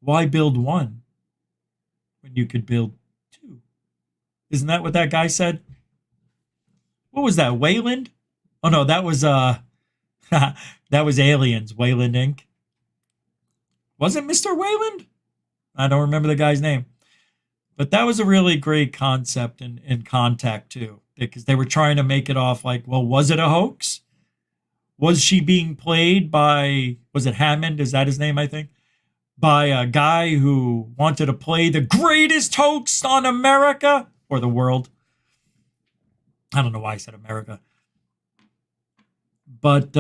why build one when you could build two? Isn't that what that guy said? What was that, Wayland? Oh no, that was that was Aliens, Wayland Inc. Was it Mr. Wayland? I don't remember the guy's name. But that was a really great concept in Contact too, because they were trying to make it off like, well, was it a hoax? Was she being played by, was it Hammond? Is that his name, I think? By a guy who wanted to play the greatest hoax on America or the world. I don't know why I said America. But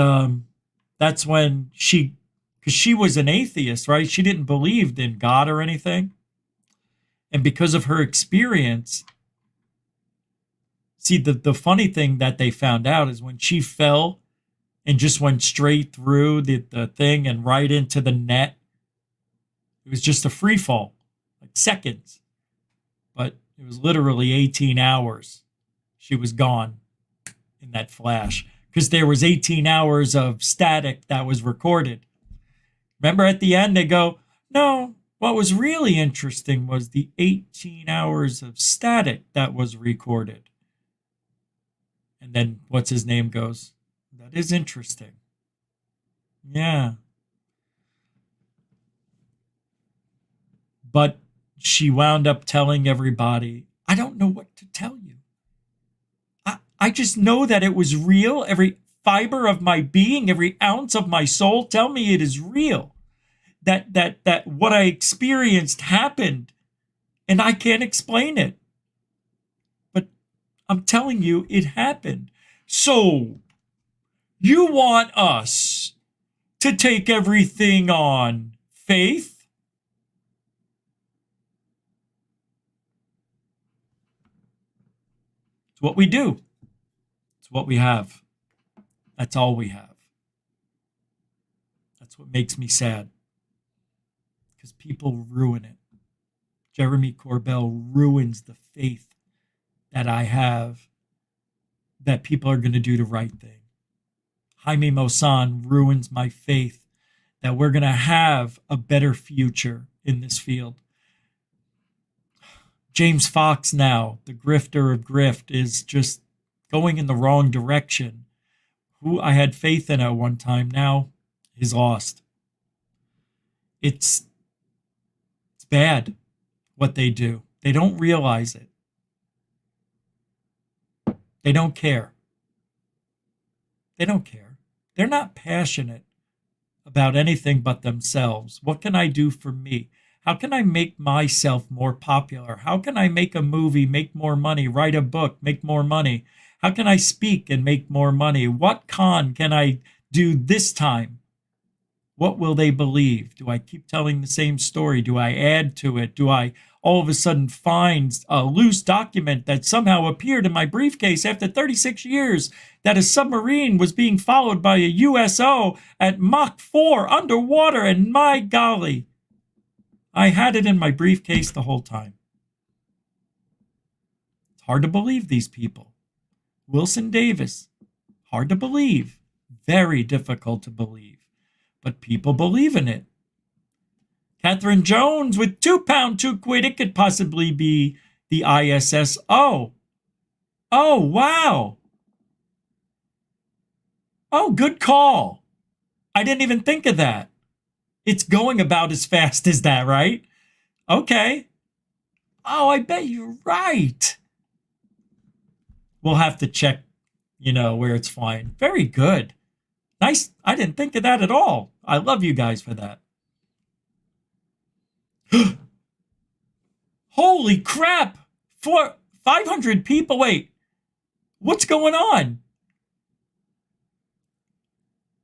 that's when because she was an atheist, right? She didn't believe in God or anything. And because of her experience, see, the funny thing that they found out is when she fell and just went straight through the thing and right into the net, it was just a free fall, like seconds. But it was literally 18 hours. She was gone in that flash because there was 18 hours of static that was recorded. Remember at the end, they go, no, what was really interesting was the 18 hours of static that was recorded. And then what's his name goes, that is interesting. Yeah. But she wound up telling everybody, I don't know what to tell you. I just know that it was real. Every fiber of my being, every ounce of my soul, tell me it is real. That what I experienced happened, and I can't explain it. But I'm telling you, it happened. So, you want us to take everything on faith? It's what we do. It's what we have. That's all we have. That's what makes me sad. Because people ruin it. Jeremy Corbell ruins the faith that I have that people are going to do the right thing. Jaime Maussan ruins my faith that we're going to have a better future in this field. James Fox now, the grifter of grift, is just going in the wrong direction. Who I had faith in at one time now is lost. It's bad what they do. They don't realize it. They don't care. They don't care. They're not passionate about anything but themselves. What can I do for me? How can I make myself more popular? How can I make a movie, make more money, write a book, make more money? How can I speak and make more money? What con can I do this time? What will they believe? Do I keep telling the same story? Do I add to it? Do I all of a sudden find a loose document that somehow appeared in my briefcase after 36 years that a submarine was being followed by a USO at Mach 4 underwater? And my golly, I had it in my briefcase the whole time. It's hard to believe these people. Wilson Davis, hard to believe. Very difficult to believe. But people believe in it. Catherine Jones with £2, £2. It could possibly be the ISSO. Oh, wow. Oh, good call. I didn't even think of that. It's going about as fast as that, right? Okay. Oh, I bet you're right. We'll have to check, where it's flying. Very good. Nice. I didn't think of that at all. I love you guys for that. Holy crap. 500 people. Wait. What's going on?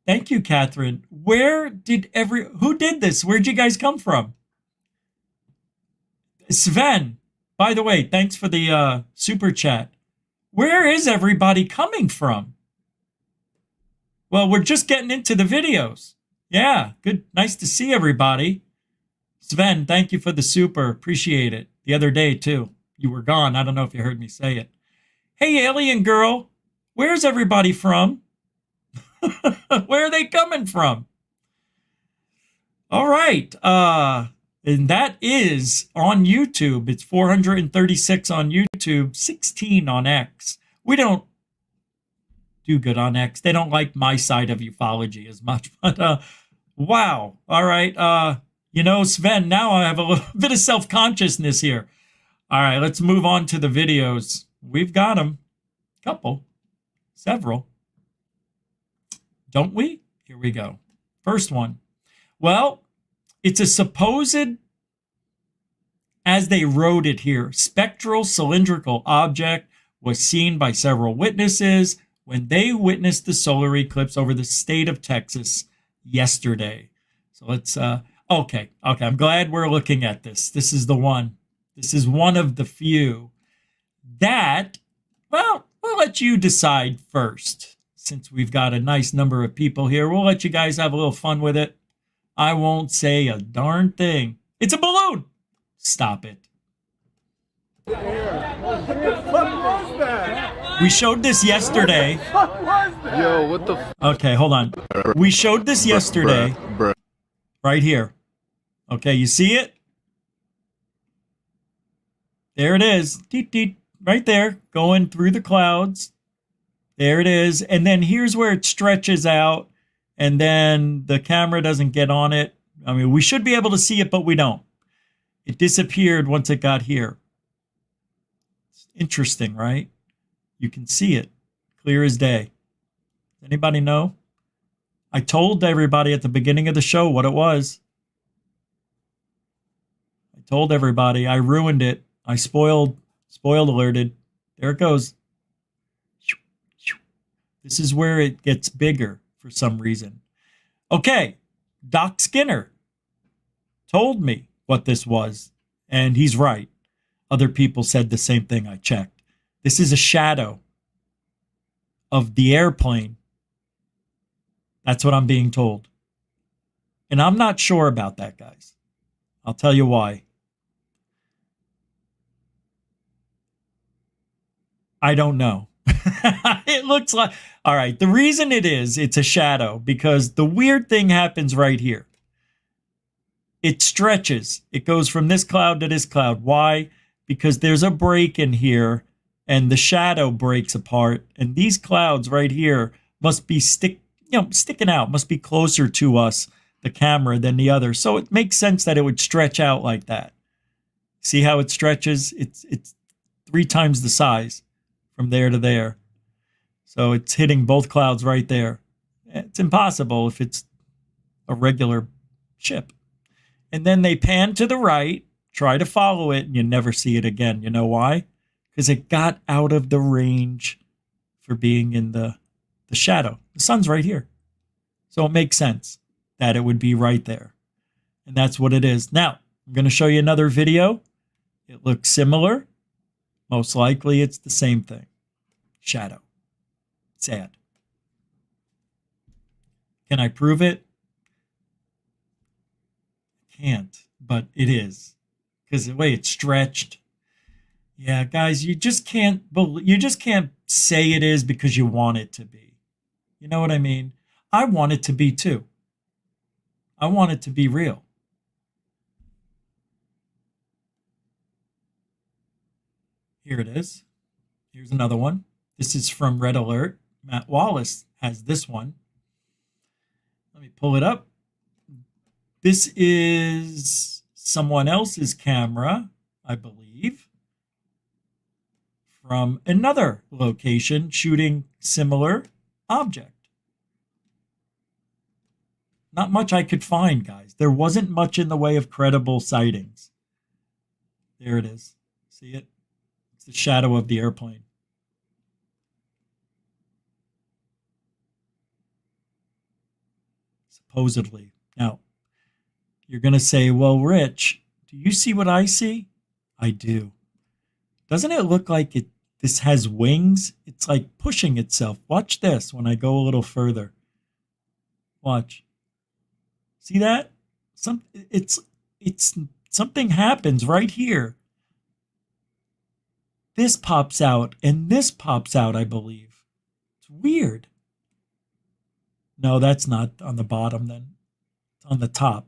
Thank you, Catherine. Who did this? Where'd you guys come from? Sven, by the way, thanks for the super chat. Where is everybody coming from? Well, we're just getting into the videos. Yeah, good. Nice to see everybody. Sven, thank you for the super. Appreciate it. The other day, too. You were gone. I don't know if you heard me say it. Hey, alien girl. Where's everybody from? Where are they coming from? All right. And that is on YouTube. It's 436 on YouTube, 16 on X. We don't do good on X. They don't like my side of ufology as much. But wow. All right. Sven, now I have a little bit of self-consciousness here. All right, let's move on to the videos. We've got them. Couple. Several. Don't we? Here we go. First one. Well, it's a supposed, as they wrote it here, spectral cylindrical object was seen by several witnesses when they witnessed the solar eclipse over the state of Texas yesterday. So let's, okay. I'm glad we're looking at this. This is the one. This is one of the few that, well, we'll let you decide first. Since we've got a nice number of people here, we'll let you guys have a little fun with it. I won't say a darn thing. It's a balloon. Stop it. We showed this yesterday. Yo, what the? Okay, hold on. We showed this yesterday. Right here. Okay, you see it? There it is. Deet, deet, right there, going through the clouds. There it is. And then here's where it stretches out. And then the camera doesn't get on it. I mean, we should be able to see it, but we don't. It disappeared once it got here. It's interesting, right? You can see it clear as day. Anybody know? I told everybody at the beginning of the show what it was. I told everybody. I ruined it. I spoiled alerted. There it goes. This is where it gets bigger for some reason. Okay, Doc Skinner told me what this was, and he's right. Other people said the same thing. I checked. This is a shadow of the airplane. That's what I'm being told. And I'm not sure about that, guys. I'll tell you why. I don't know. It looks like, all right, the reason it's a shadow, because the weird thing happens right here. It stretches. It goes from this cloud to this cloud. Why? Because there's a break in here, and the shadow breaks apart, and these clouds right here must be sticking out, must be closer to us, the camera, than the other. So it makes sense that it would stretch out like that. See how it stretches? It's 3 times the size from there to there. So it's hitting both clouds right there. It's impossible if it's a regular ship. And then they pan to the right, try to follow it, and you never see it again. You know why? Because it got out of the range for being in the shadow. The sun's right here. So it makes sense that it would be right there. And that's what it is. Now, I'm going to show you another video. It looks similar. Most likely it's the same thing. Shadow. Sad. Can I prove it? Can't, but it is. Because the way it's stretched. Yeah, guys, you just can't say it is because you want it to be. You know what I mean? I want it to be too. I want it to be real. Here it is. Here's another one. This is from Red Alert. Matt Wallace has this one. Let me pull it up. This is someone else's camera, I believe, from another location shooting similar object. Not much I could find, guys. There wasn't much in the way of credible sightings. There it is. See it? It's the shadow of the airplane. Supposedly. Now, you're going to say, well, Rich, do you see what I see? I do. Doesn't it look like this has wings? It's like pushing itself. Watch this when I go a little further. Watch. See that? Something happens right here. This pops out and this pops out, I believe. It's weird. No, that's not on the bottom then. It's on the top.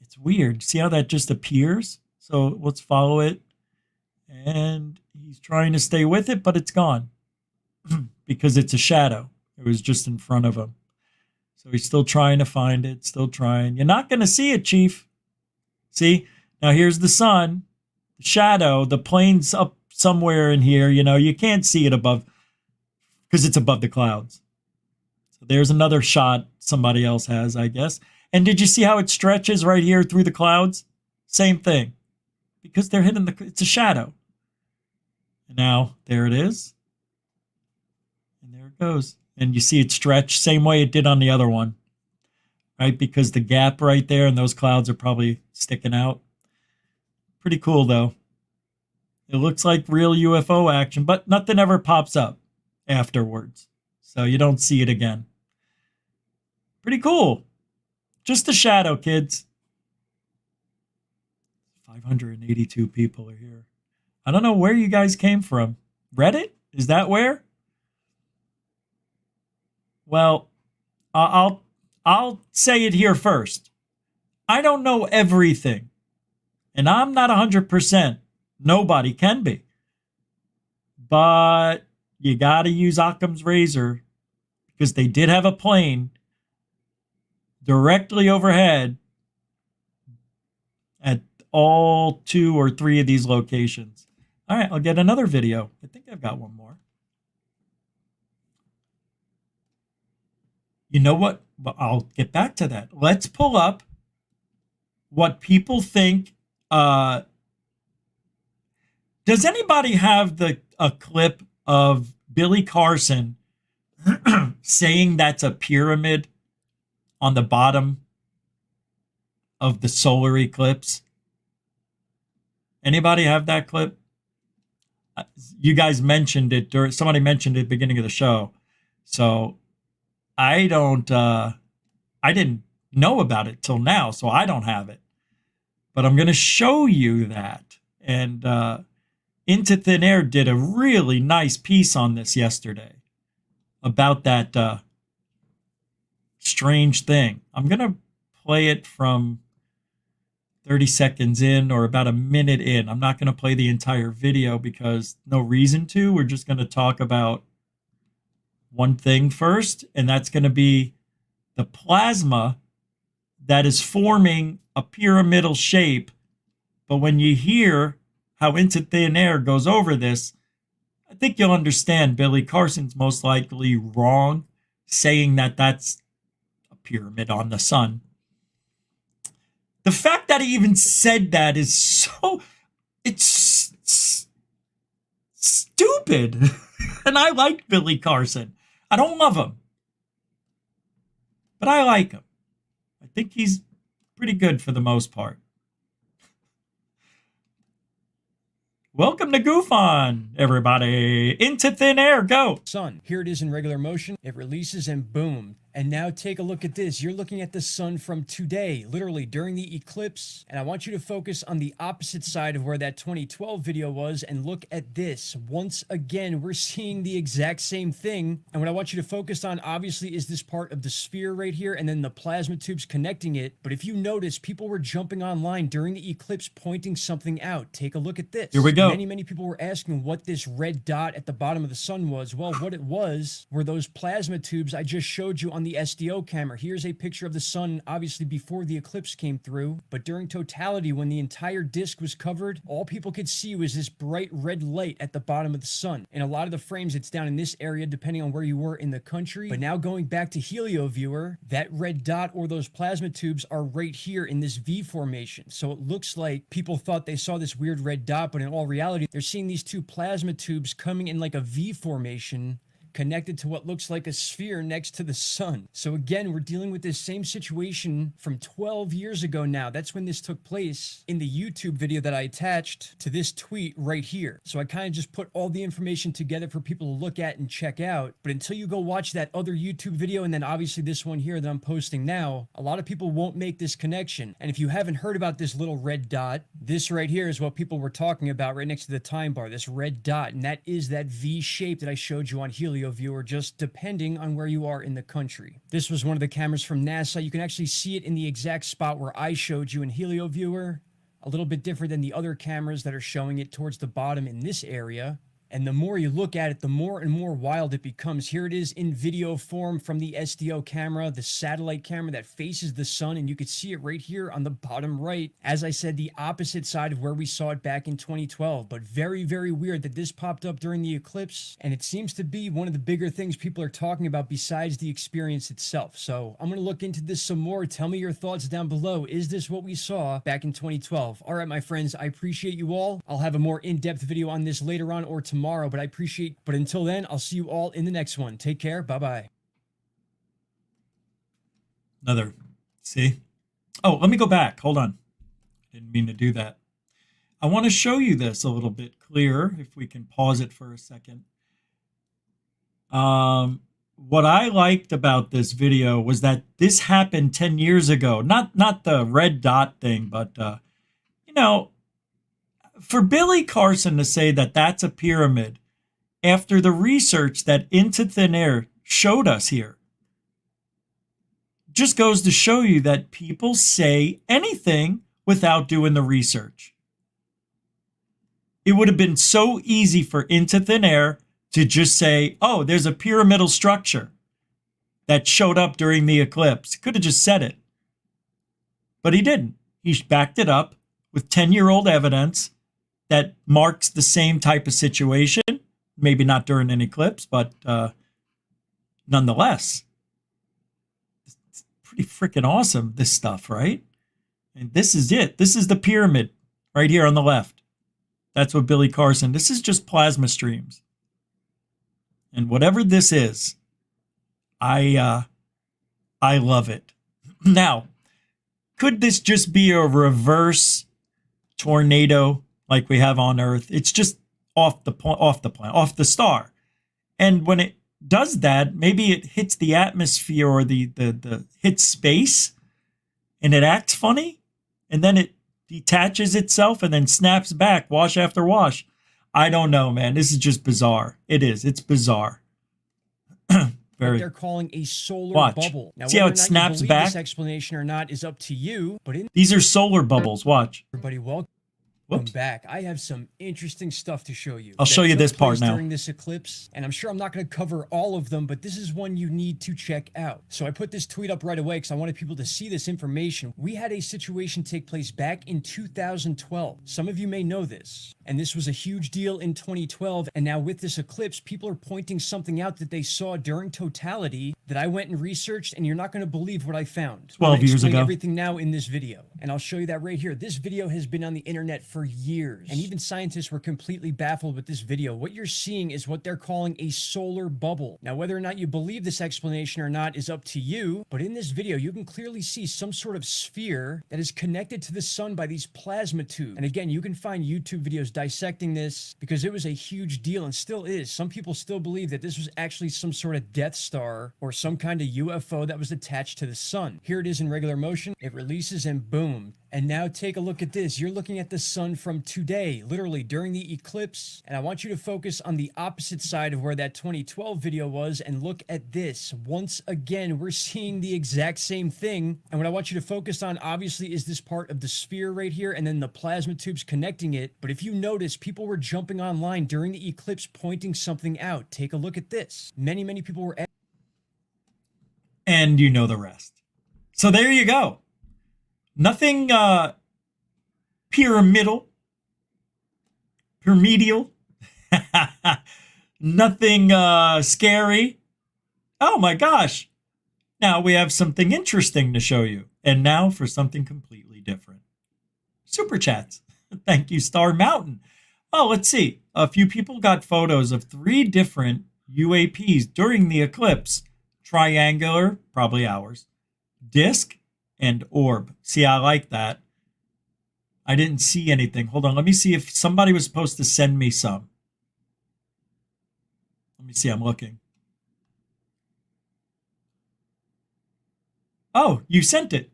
It's weird. See how that just appears? So let's follow it. And he's trying to stay with it, but it's gone. Because it's a shadow. It was just in front of him. So he's still trying to find it, still trying. You're not going to see it, Chief. See? Now here's the sun, the shadow, the plane's up somewhere in here. You know, you can't see it above because it's above the clouds. So there's another shot somebody else has, I guess. And did you see how it stretches right here through the clouds? Same thing. Because they're hitting it's a shadow. And now, there it is. And there it goes. And you see it stretch same way it did on the other one, right? Because the gap right there and those clouds are probably sticking out. Pretty cool, though. It looks like real UFO action, but nothing ever pops up afterwards. So you don't see it again. Pretty cool. Just a shadow, kids. 582 people are here. I don't know where you guys came from. Reddit? Is that where? Well, I'll say it here first. I don't know everything. And I'm not 100%. Nobody can be. But you got to use Occam's razor because they did have a plane directly overhead at all 2 or 3 of these locations. All right, I'll get another video. I think I've got one more. You know what? I'll get back to that. Let's pull up what people think. Does anybody have a clip of Billy Carson saying that's a pyramid on the bottom of the solar eclipse? Anybody have that clip? You guys mentioned it, or somebody mentioned it at the beginning of the show. So I didn't know about it till now, so I don't have it. But I'm going to show you that. And Into Thin Air did a really nice piece on this yesterday about that strange thing. I'm going to play it from 30 seconds in or about a minute in. I'm not going to play the entire video because no reason to. We're just going to talk about one thing first, and that's going to be the plasma that is forming a pyramidal shape. But when you hear how Into Thin Air goes over this, I think you'll understand Billy Carson's most likely wrong saying that that's a pyramid on the sun. The fact that he even said that is so... It's stupid. And I like Billy Carson. I don't love him, but I like him. I think he's pretty good for the most part. Welcome to Goof On, everybody. Into thin air, go. Sun. Here it is in regular motion. It releases and boom. And now take a look at this. You're looking at the sun from today, literally during the eclipse. And I want you to focus on the opposite side of where that 2012 video was and look at this. Once again, we're seeing the exact same thing. And what I want you to focus on, obviously, is this part of the sphere right here and then the plasma tubes connecting it. But if you notice, people were jumping online during the eclipse pointing something out. Take a look at this. Here we go. Many people were asking what this red dot at the bottom of the sun was. Well, what it was were those plasma tubes I just showed you on the SDO camera. Here's a picture of the sun, obviously before the eclipse came through, but during totality, when the entire disk was covered, all people could see was this bright red light at the bottom of the sun. In a lot of the frames, it's down in this area, depending on where you were in the country. But now going back to Helio Viewer, that red dot or those plasma tubes are right here in this V formation. So it looks like people thought they saw this weird red dot, but in all reality, they're seeing these two plasma tubes coming in like a V formation, connected to what looks like a sphere next to the sun. So again, we're dealing with this same situation from 12 years ago now. That's when this took place in the YouTube video that I attached to this tweet right here. So I kind of just put all the information together for people to look at and check out. But until you go watch that other YouTube video and then obviously this one here that I'm posting now, a lot of people won't make this connection. And if you haven't heard about this little red dot, this right here is what people were talking about right next to the time bar, this red dot. And that is that V shape that I showed you on Helio Viewer, just depending on where you are in the country. This was one of the cameras from NASA. You can actually see it in the exact spot where I showed you in Helio Viewer. A little bit different than the other cameras that are showing it towards the bottom in this area. And the more you look at it, the more and more wild it becomes. Here it is in video form from the SDO camera, the satellite camera that faces the sun, and you can see it right here on the bottom right. As I said, the opposite side of where we saw it back in 2012, but very, very weird that this popped up during the eclipse, and it seems to be one of the bigger things people are talking about besides the experience itself. So I'm going to look into this some more. Tell me your thoughts down below. Is this what we saw back in 2012? All right, my friends, I appreciate you all. I'll have a more in-depth video on this later on or tomorrow. But until then, I'll see you all in the next one. Take care. Bye-bye. Another, see? Oh, let me go back. Hold on. Didn't mean to do that. I want to show you this a little bit clearer, if we can pause it for a second. What I liked about this video was that this happened 10 years ago. Not the red dot thing, but, you know, for Billy Carson to say that that's a pyramid after the research that Into Thin Air showed us here just goes to show you that people say anything without doing the research. It would have been so easy for Into Thin Air to just say, oh, there's a pyramidal structure that showed up during the eclipse. Could have just said it. But he didn't. He backed it up with 10-year-old evidence that marks the same type of situation. Maybe not during an eclipse, but nonetheless. It's pretty freaking awesome, this stuff, right? And this is it. This is the pyramid right here on the left. That's what Billy Carson, this is just plasma streams. And whatever this is, I love it. Now, could this just be a reverse tornado like we have on Earth? It's just off the star. And when it does that, maybe it hits the atmosphere or the hits space and it acts funny and then it detaches itself and then snaps back wash after wash. I don't know, man. This is just bizarre. It is. It's bizarre. What they're calling a solar bubble. Now, see how it snaps back? This explanation or not is up to you. But these are solar bubbles. Watch. Everybody, welcome. Welcome back. I have some interesting stuff to show you. I'll show you this part now. During this eclipse, and I'm sure I'm not going to cover all of them, but this is one you need to check out. So I put this tweet up right away because I wanted people to see this information. We had a situation take place back in 2012. Some of you may know this, and this was a huge deal in 2012. And now with this eclipse, people are pointing something out that they saw during totality that I went and researched, and you're not going to believe what I found. 12 years ago. Everything now in this video, and I'll show you that right here. This video has been on the internet for years, and even scientists were completely baffled with this video. What you're seeing is what they're calling a solar bubble. Now, whether or not you believe this explanation or not is up to you, but in this video, you can clearly see some sort of sphere that is connected to the sun by these plasma tubes. And again, you can find YouTube videos dissecting this because it was a huge deal and still is. Some people still believe that this was actually some sort of Death Star or some kind of UFO that was attached to the sun. Here it is in regular motion. It releases and boom. And now take a look at this. You're looking at the sun from today, literally during the eclipse. And I want you to focus on the opposite side of where that 2012 video was and look at this. Once again, we're seeing the exact same thing. And what I want you to focus on, obviously, is this part of the sphere right here and then the plasma tubes connecting it. But if you notice, people were jumping online during the eclipse pointing something out. Take a look at this. Many people were... And you know the rest. So there you go. Nothing pyramidal, nothing scary. Oh my gosh. Now we have something interesting to show you. And now for something completely different. Super chats. Thank you, Star Mountain. Oh, let's see. A few people got photos of 3 different UAPs during the eclipse. Triangular, probably ours. Disc and orb. See, I like that. I didn't see anything. Hold on. Let me see if somebody was supposed to send me some. Let me see. I'm looking. Oh, you sent it.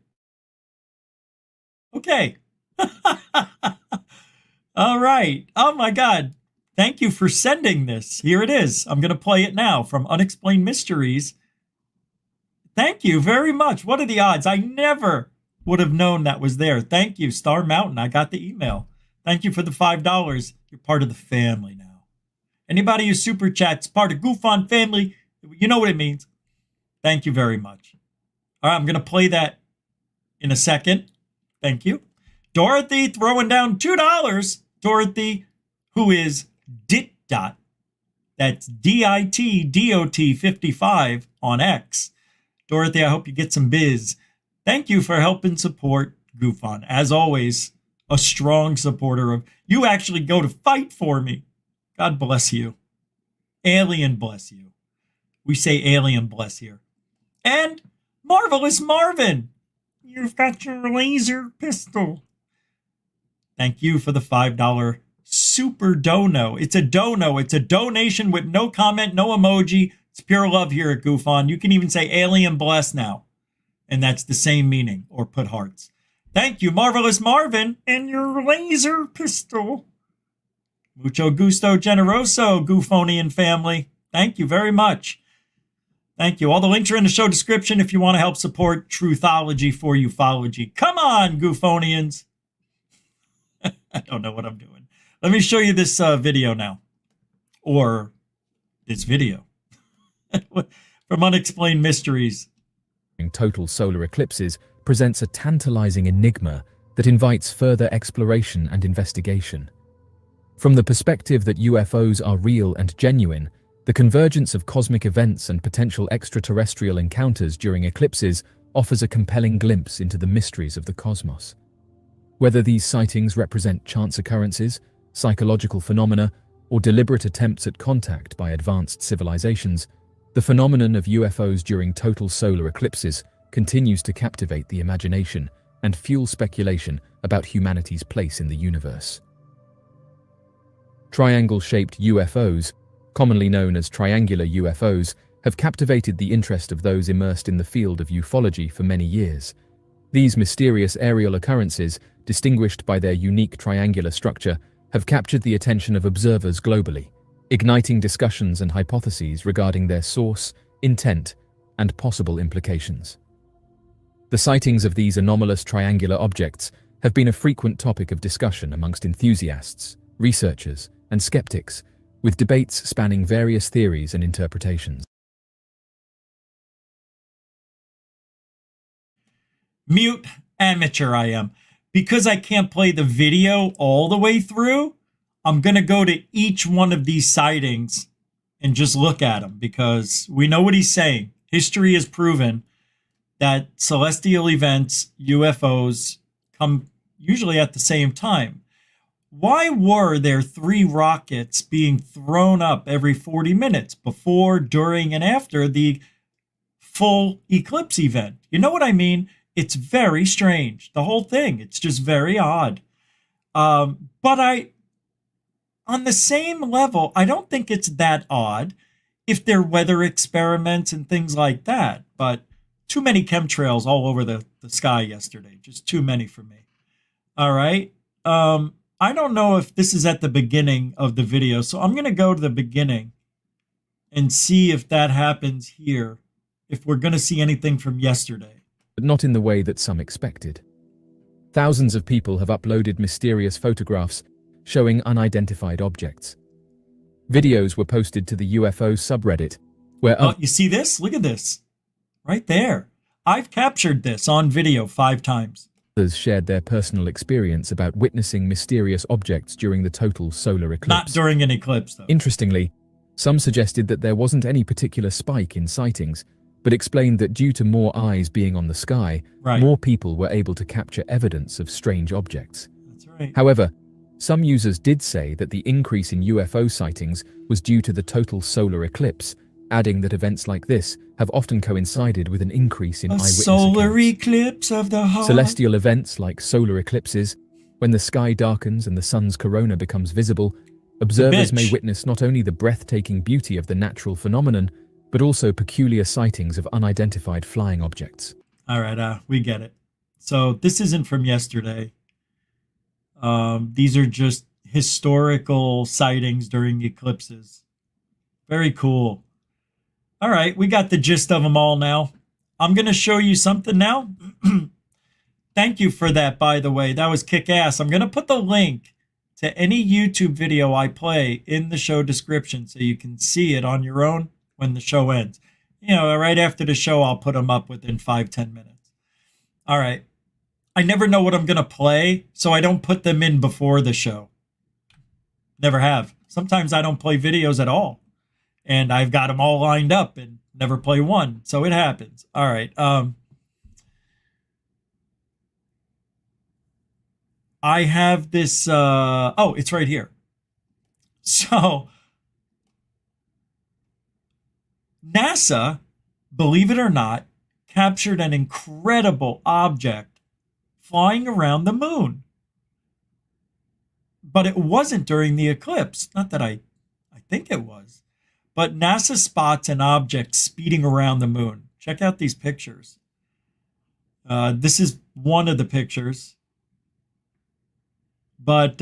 Okay. All right. Oh, my God. Thank you for sending this. Here it is. I'm going to play it now from Unexplained Mysteries. Thank you very much. What are the odds? I never would have known that was there. Thank you, Star Mountain. I got the email. Thank you for the $5. You're part of the family now. Anybody who super chats part of Goof On family, you know what it means. Thank you very much. All right, I'm going to play that in a second. Thank you. Dorothy throwing down $2. Dorothy, who is DitDot. That's DITDOT 55 on X. Dorothy, I hope you get some biz. Thank you for helping support Goof On. As always, a strong supporter of... You actually go to fight for me. God bless you. Alien bless you. We say alien bless here. And Marvelous Marvin. You've got your laser pistol. Thank you for the $5 super dono. It's a dono. It's a donation with no comment, no emoji. It's pure love here at Goof On. You can even say alien bless now. And that's the same meaning, or put hearts. Thank you, Marvelous Marvin, and your laser pistol. Mucho gusto generoso, Goofonian family. Thank you very much. Thank you. All the links are in the show description if you want to help support Truthology for ufology. Come on, Goofonians. I don't know what I'm doing. Let me show you this video now. Or this video. From Unexplained Mysteries. Total solar eclipses presents a tantalizing enigma that invites further exploration and investigation. From the perspective that UFOs are real and genuine, the convergence of cosmic events and potential extraterrestrial encounters during eclipses offers a compelling glimpse into the mysteries of the cosmos. Whether these sightings represent chance occurrences, psychological phenomena, or deliberate attempts at contact by advanced civilizations, the phenomenon of UFOs during total solar eclipses continues to captivate the imagination and fuel speculation about humanity's place in the universe. Triangle-shaped UFOs, commonly known as triangular UFOs, have captivated the interest of those immersed in the field of ufology for many years. These mysterious aerial occurrences, distinguished by their unique triangular structure, have captured the attention of observers globally, igniting discussions and hypotheses regarding their source, intent, and possible implications. The sightings of these anomalous triangular objects have been a frequent topic of discussion amongst enthusiasts, researchers, and skeptics, with debates spanning various theories and interpretations. Mute amateur I am. Because I can't play the video all the way through, I'm going to go to each one of these sightings and just look at them, because we know what he's saying. History has proven that celestial events, UFOs, come usually at the same time. Why were there 3 rockets being thrown up every 40 minutes before, during, and after the full eclipse event? You know what I mean? It's very strange. The whole thing, it's just very odd. But on the same level, I don't think it's that odd if they're weather experiments and things like that. But too many chemtrails all over the sky yesterday. Just too many for me. All right. I don't know if this is at the beginning of the video, so I'm going to go to the beginning and see if that happens here, if we're going to see anything from yesterday. But not in the way that some expected. Thousands of people have uploaded mysterious photographs showing unidentified objects. Videos were posted to the UFO subreddit, where... Oh, you see this? Look at this. Right there. I've captured this on video 5 times. Others shared their personal experience about witnessing mysterious objects during the total solar eclipse. Not during an eclipse, though. Interestingly, some suggested that there wasn't any particular spike in sightings, but explained that due to more eyes being on the sky, more people were able to capture evidence of strange objects. That's right. However, some users did say that the increase in UFO sightings was due to the total solar eclipse, adding that events like this have often coincided with an increase in eyewitness solar accounts. Eclipse of the heart. Celestial events like solar eclipses, when the sky darkens and the sun's corona becomes visible, observers may witness not only the breathtaking beauty of the natural phenomenon, but also peculiar sightings of unidentified flying objects. All right, we get it. So this isn't from yesterday. These are just historical sightings during eclipses. Very cool. All right, we got the gist of them all now. I'm going to show you something now. Thank you for that, by the way. That was kick-ass. I'm going to put the link to any YouTube video I play in the show description so you can see it on your own when the show ends. You know, right after the show, I'll put them up within 5-10 minutes. All right. I never know what I'm going to play, so I don't put them in before the show. Never have. Sometimes I don't play videos at all. And I've got them all lined up and never play one. So it happens. All right. I have this. Oh, it's right here. So NASA, believe it or not, captured an incredible object flying around the moon. But it wasn't during the eclipse. Not that I think it was. But NASA spots an object speeding around the moon. Check out these pictures. This is one of the pictures. But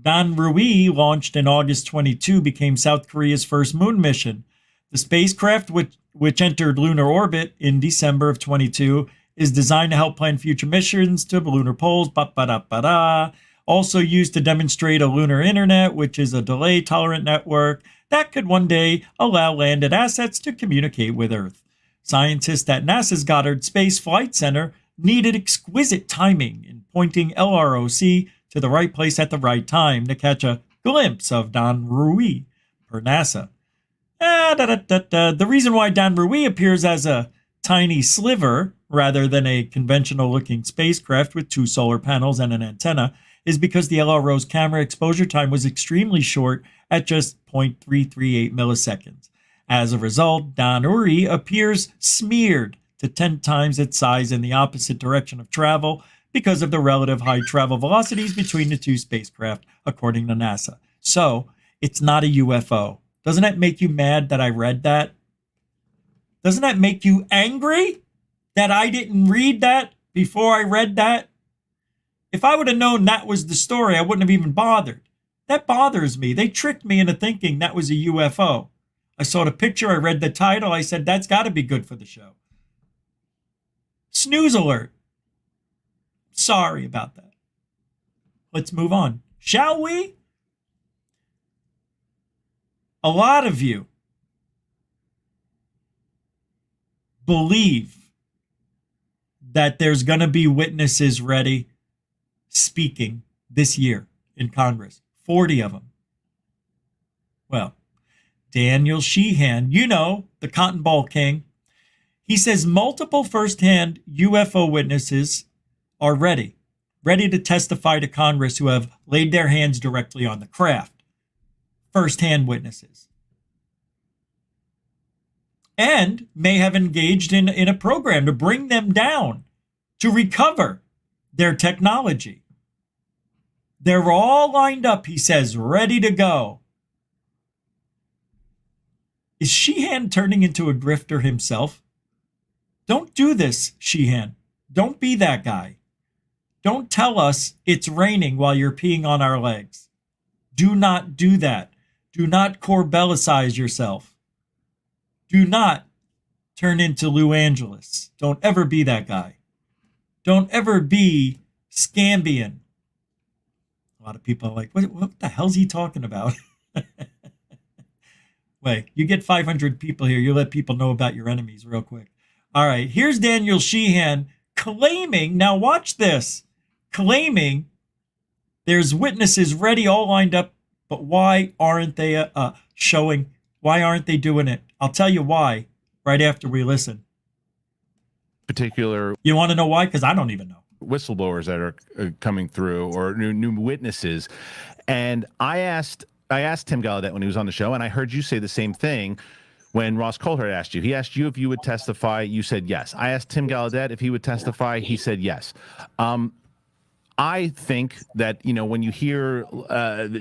Danrui, launched in August 22, became South Korea's first moon mission. The spacecraft, which entered lunar orbit in December of 22, is designed to help plan future missions to the lunar poles. Also used to demonstrate a lunar internet, which is a delay-tolerant network that could one day allow landed assets to communicate with Earth. Scientists at NASA's Goddard Space Flight Center needed exquisite timing in pointing LROC to the right place at the right time to catch a glimpse of Danrui, per NASA. The reason why Danrui appears as a tiny sliver rather than a conventional-looking spacecraft with 2 solar panels and an antenna is because the LRO's camera exposure time was extremely short at just 0.338 milliseconds. As a result, Danrui appears smeared to 10 times its size in the opposite direction of travel because of the relative high travel velocities between the 2 spacecraft, according to NASA. So, it's not a UFO. Doesn't that make you mad that I read that? Doesn't that make you angry that I didn't read that before I read that? If I would have known that was the story, I wouldn't have even bothered. That bothers me. They tricked me into thinking that was a UFO. I saw the picture, I read the title, I said, that's got to be good for the show. Snooze alert. Sorry about that. Let's move on, shall we? A lot of you believe that there's going to be witnesses ready speaking this year in Congress. 40 of them. Well, Daniel Sheehan, you know, the Cotton Ball King, he says multiple firsthand UFO witnesses are ready to testify to Congress who have laid their hands directly on the craft. Firsthand witnesses. And may have engaged in a program to bring them down, to recover their technology. They're all lined up, he says, ready to go. Is Sheehan turning into a grifter himself? Don't do this, Sheehan. Don't be that guy. Don't tell us it's raining while you're peeing on our legs. Do not do that. Do not Corbellicize yourself. Do not turn into Lou Angeles. Don't ever be that guy. Don't ever be Scambian. A lot of people are like, what the hell's he talking about? Wait, you get 500 people here. You let people know about your enemies real quick. All right, here's Daniel Sheehan claiming, now watch this, claiming there's witnesses ready, all lined up, but why aren't they showing? Why aren't they doing it? I'll tell you why right after we listen. Particular. You want to know why? Because I don't even know. Whistleblowers that are coming through, or new witnesses. And I asked Tim Gallaudet when he was on the show, and I heard you say the same thing when Ross Coulthard asked you. He asked you if you would testify. You said yes. I asked Tim Gallaudet if he would testify. He said yes. I think that, when you hear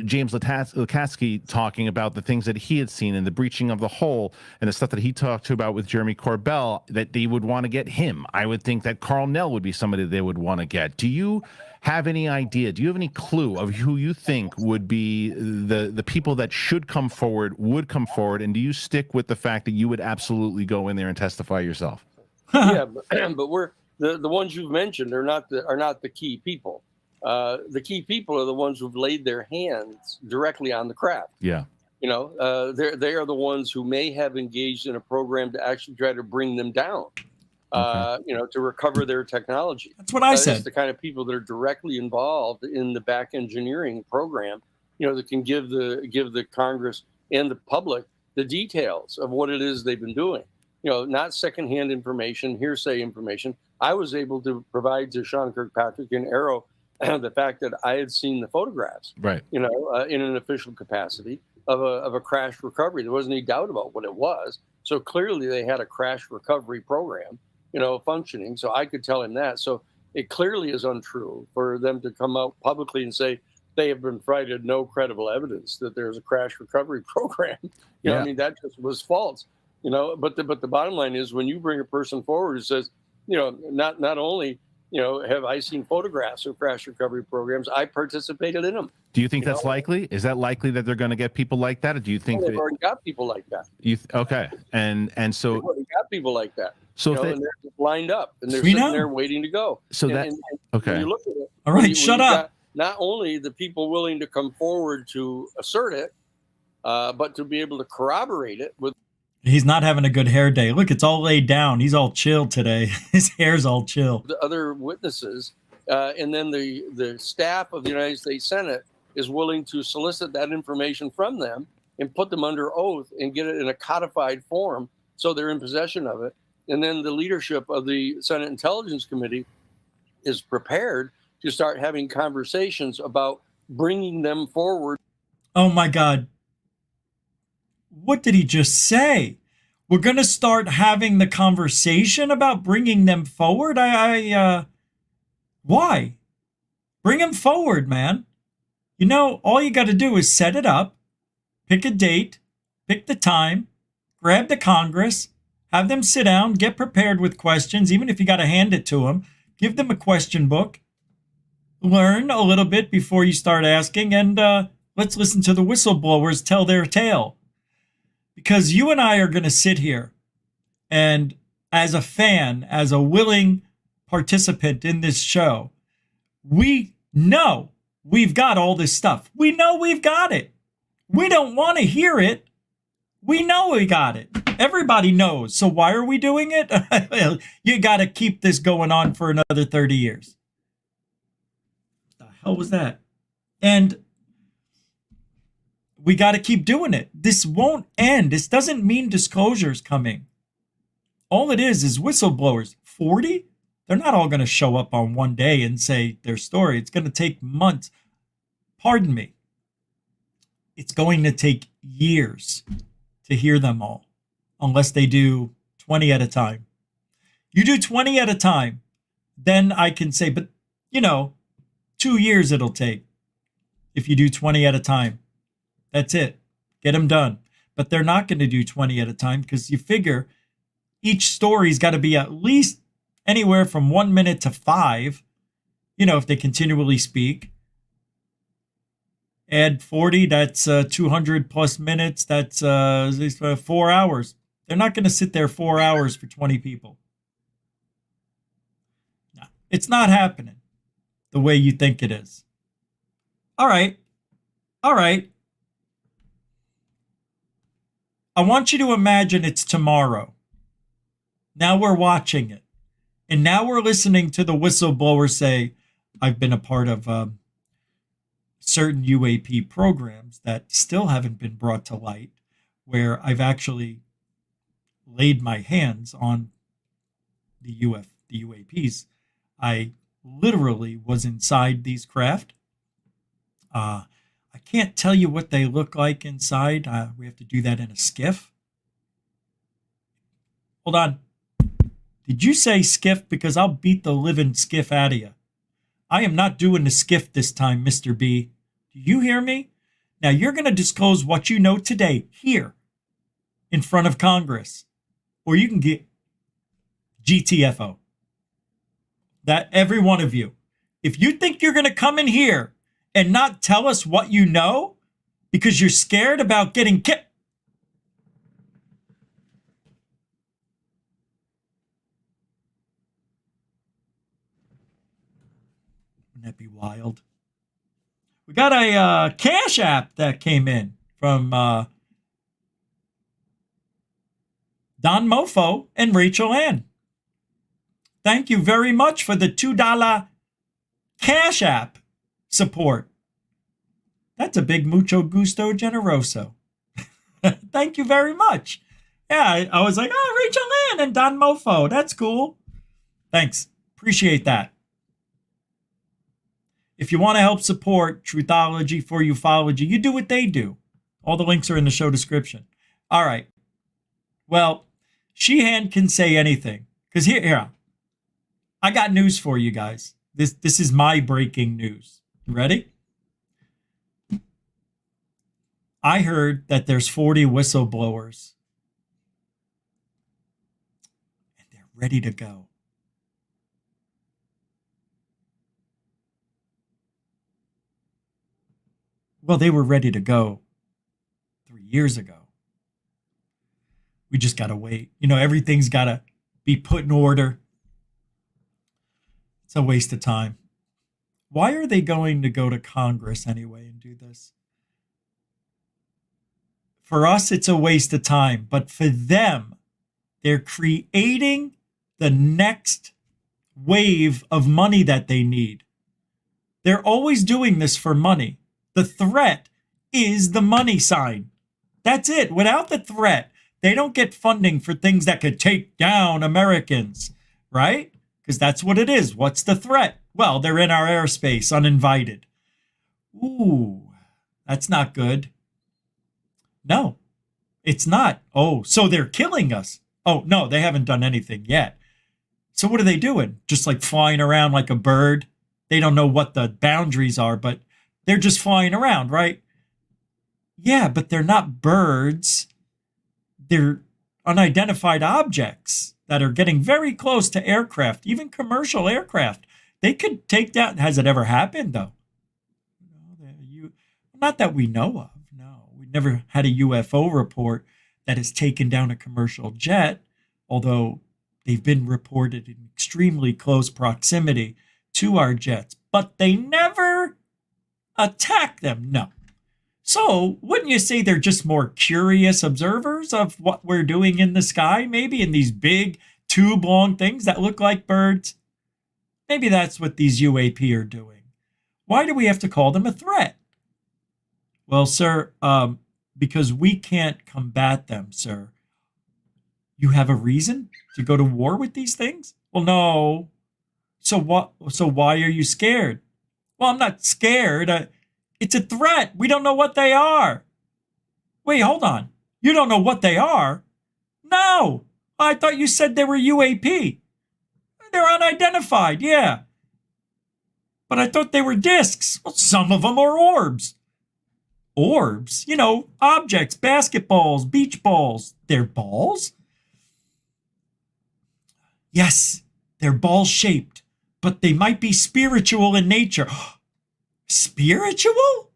James Lukatsky talking about the things that he had seen and the breaching of the hole and the stuff that he talked about with Jeremy Corbell, that they would want to get him. I would think that Carl Nell would be somebody they would want to get. Do you have any idea? Do you have any clue of who you think would be the people that should come forward, would come forward? And do you stick with the fact that you would absolutely go in there and testify yourself? Yeah, but we're the ones you've mentioned are not the key people. The key people are the ones who've laid their hands directly on the craft. Yeah. They are the ones who may have engaged in a program to actually try to bring them down. To recover their technology. That's what I said. It's the kind of people that are directly involved in the back engineering program, that can give the Congress and the public the details of what it is they've been doing. Not secondhand information, hearsay information. I was able to provide to Sean Kirkpatrick and Arrow the fact that I had seen the photographs, right? In an official capacity of a crash recovery. There wasn't any doubt about what it was. So clearly they had a crash recovery program, functioning. So I could tell him that. So it clearly is untrue for them to come out publicly and say they have been provided no credible evidence that there's a crash recovery program. That just was false. But the bottom line is, when you bring a person forward who says, not only have I seen photographs of crash recovery programs, I participated in them. Do you think that's likely? Is that likely that they're going to get people like that, or do you think they've already got people like that? Okay, and so they've already got people like that. So and they're lined up and they're sitting there waiting to go. So okay. When you look at it, all right, shut up. Not only the people willing to come forward to assert it, but to be able to corroborate it with. He's not having a good hair day. Look, it's all laid down. He's all chill today. His hair's all chill. The other witnesses, and then the staff of the United States Senate is willing to solicit that information from them and put them under oath and get it in a codified form so they're in possession of it. And then the leadership of the Senate Intelligence Committee is prepared to start having conversations about bringing them forward. Oh, my God. What did he just say? We're going to start having the conversation about bringing them forward? Why? Bring them forward, man. All you got to do is set it up, pick a date, pick the time, grab the Congress, have them sit down, get prepared with questions, even if you got to hand it to them. Give them a question book. Learn a little bit before you start asking, and let's listen to the whistleblowers tell their tale. Because you and I are going to sit here and, as a fan, as a willing participant in this show, We know we've got all this stuff. We know we've got it. We don't want to hear it. We know we got it. Everybody knows. So why are we doing it? You got to keep this going on for another 30 years. What the hell was that? And we got to keep doing it. This won't end. This doesn't mean disclosure's coming. All it is whistleblowers. 40? They're not all going to show up on one day and say their story. It's going to take months. Pardon me. It's going to take years to hear them all, unless they do 20 at a time. You do 20 at a time, then I can say, but 2 years it'll take if you do 20 at a time. That's it. Get them done. But they're not going to do 20 at a time because you figure each story's got to be at least anywhere from 1 minute to 5, if they continually speak. Add 40, that's 200 plus minutes. That's 4 hours. They're not going to sit there 4 hours for 20 people. No, it's not happening the way you think it is. All right. I want you to imagine it's tomorrow. Now we're watching it. And now we're listening to the whistleblower say, I've been a part of certain UAP programs that still haven't been brought to light, where I've actually laid my hands on the UAPs. I literally was inside these craft. I can't tell you what they look like inside. We have to do that in a skiff. Hold on. Did you say skiff? Because I'll beat the living skiff out of you. I am not doing the skiff this time, Mr. B. Do you hear me? Now you're going to disclose what you know today here in front of Congress, or you can get GTFO. That every one of you. If you think you're going to come in here and not tell us what you know because you're scared about getting kicked. Wouldn't that be wild? We got a Cash App that came in from Don Mofo and Rachel Ann. Thank you very much for the $2 Cash App support. That's a big mucho gusto generoso. Thank you very much. Yeah, I was like, Rachel Ann and Don Mofo. That's cool. Thanks. Appreciate that. If you want to help support Truthology for Ufology, you do what they do. All the links are in the show description. All right. Well, Sheehan can say anything. Because here, I got news for you guys. This is my breaking news. You ready? I heard that there's 40 whistleblowers. And they're ready to go. Well, they were ready to go 3 years ago. We just got to wait. Everything's got to be put in order. It's a waste of time. Why are they going to go to Congress anyway and do this? For us, it's a waste of time. But for them, they're creating the next wave of money that they need. They're always doing this for money. The threat is the money sign. That's it. Without the threat, they don't get funding for things that could take down Americans, right? Because that's what it is. What's the threat? Well, they're in our airspace uninvited. Ooh, that's not good. No, it's not. Oh, so they're killing us. Oh, no, they haven't done anything yet. So what are they doing? Just like flying around like a bird? They don't know what the boundaries are, but they're just flying around, right? Yeah, but they're not birds. They're unidentified objects that are getting very close to aircraft, even commercial aircraft. They could take down. Has it ever happened, though? Not that we know of. No, we never had a UFO report that has taken down a commercial jet, although they've been reported in extremely close proximity to our jets. but they never attack them. No. So wouldn't you say they're just more curious observers of what we're doing in the sky, maybe in these big tube-long things that look like birds? Maybe that's what these UAP are doing. Why do we have to call them a threat? Well, sir, because we can't combat them, sir. You have a reason to go to war with these things? Well, no. So what? So why are you scared? Well, I'm not scared. It's a threat. We don't know what they are. Wait, hold on. You don't know what they are? No. I thought you said they were UAP. They're unidentified, yeah. But I thought they were discs. Well, some of them are orbs. Orbs? You know, objects, basketballs, beach balls. They're balls? Yes, they're ball-shaped, but they might be spiritual in nature. Spiritual?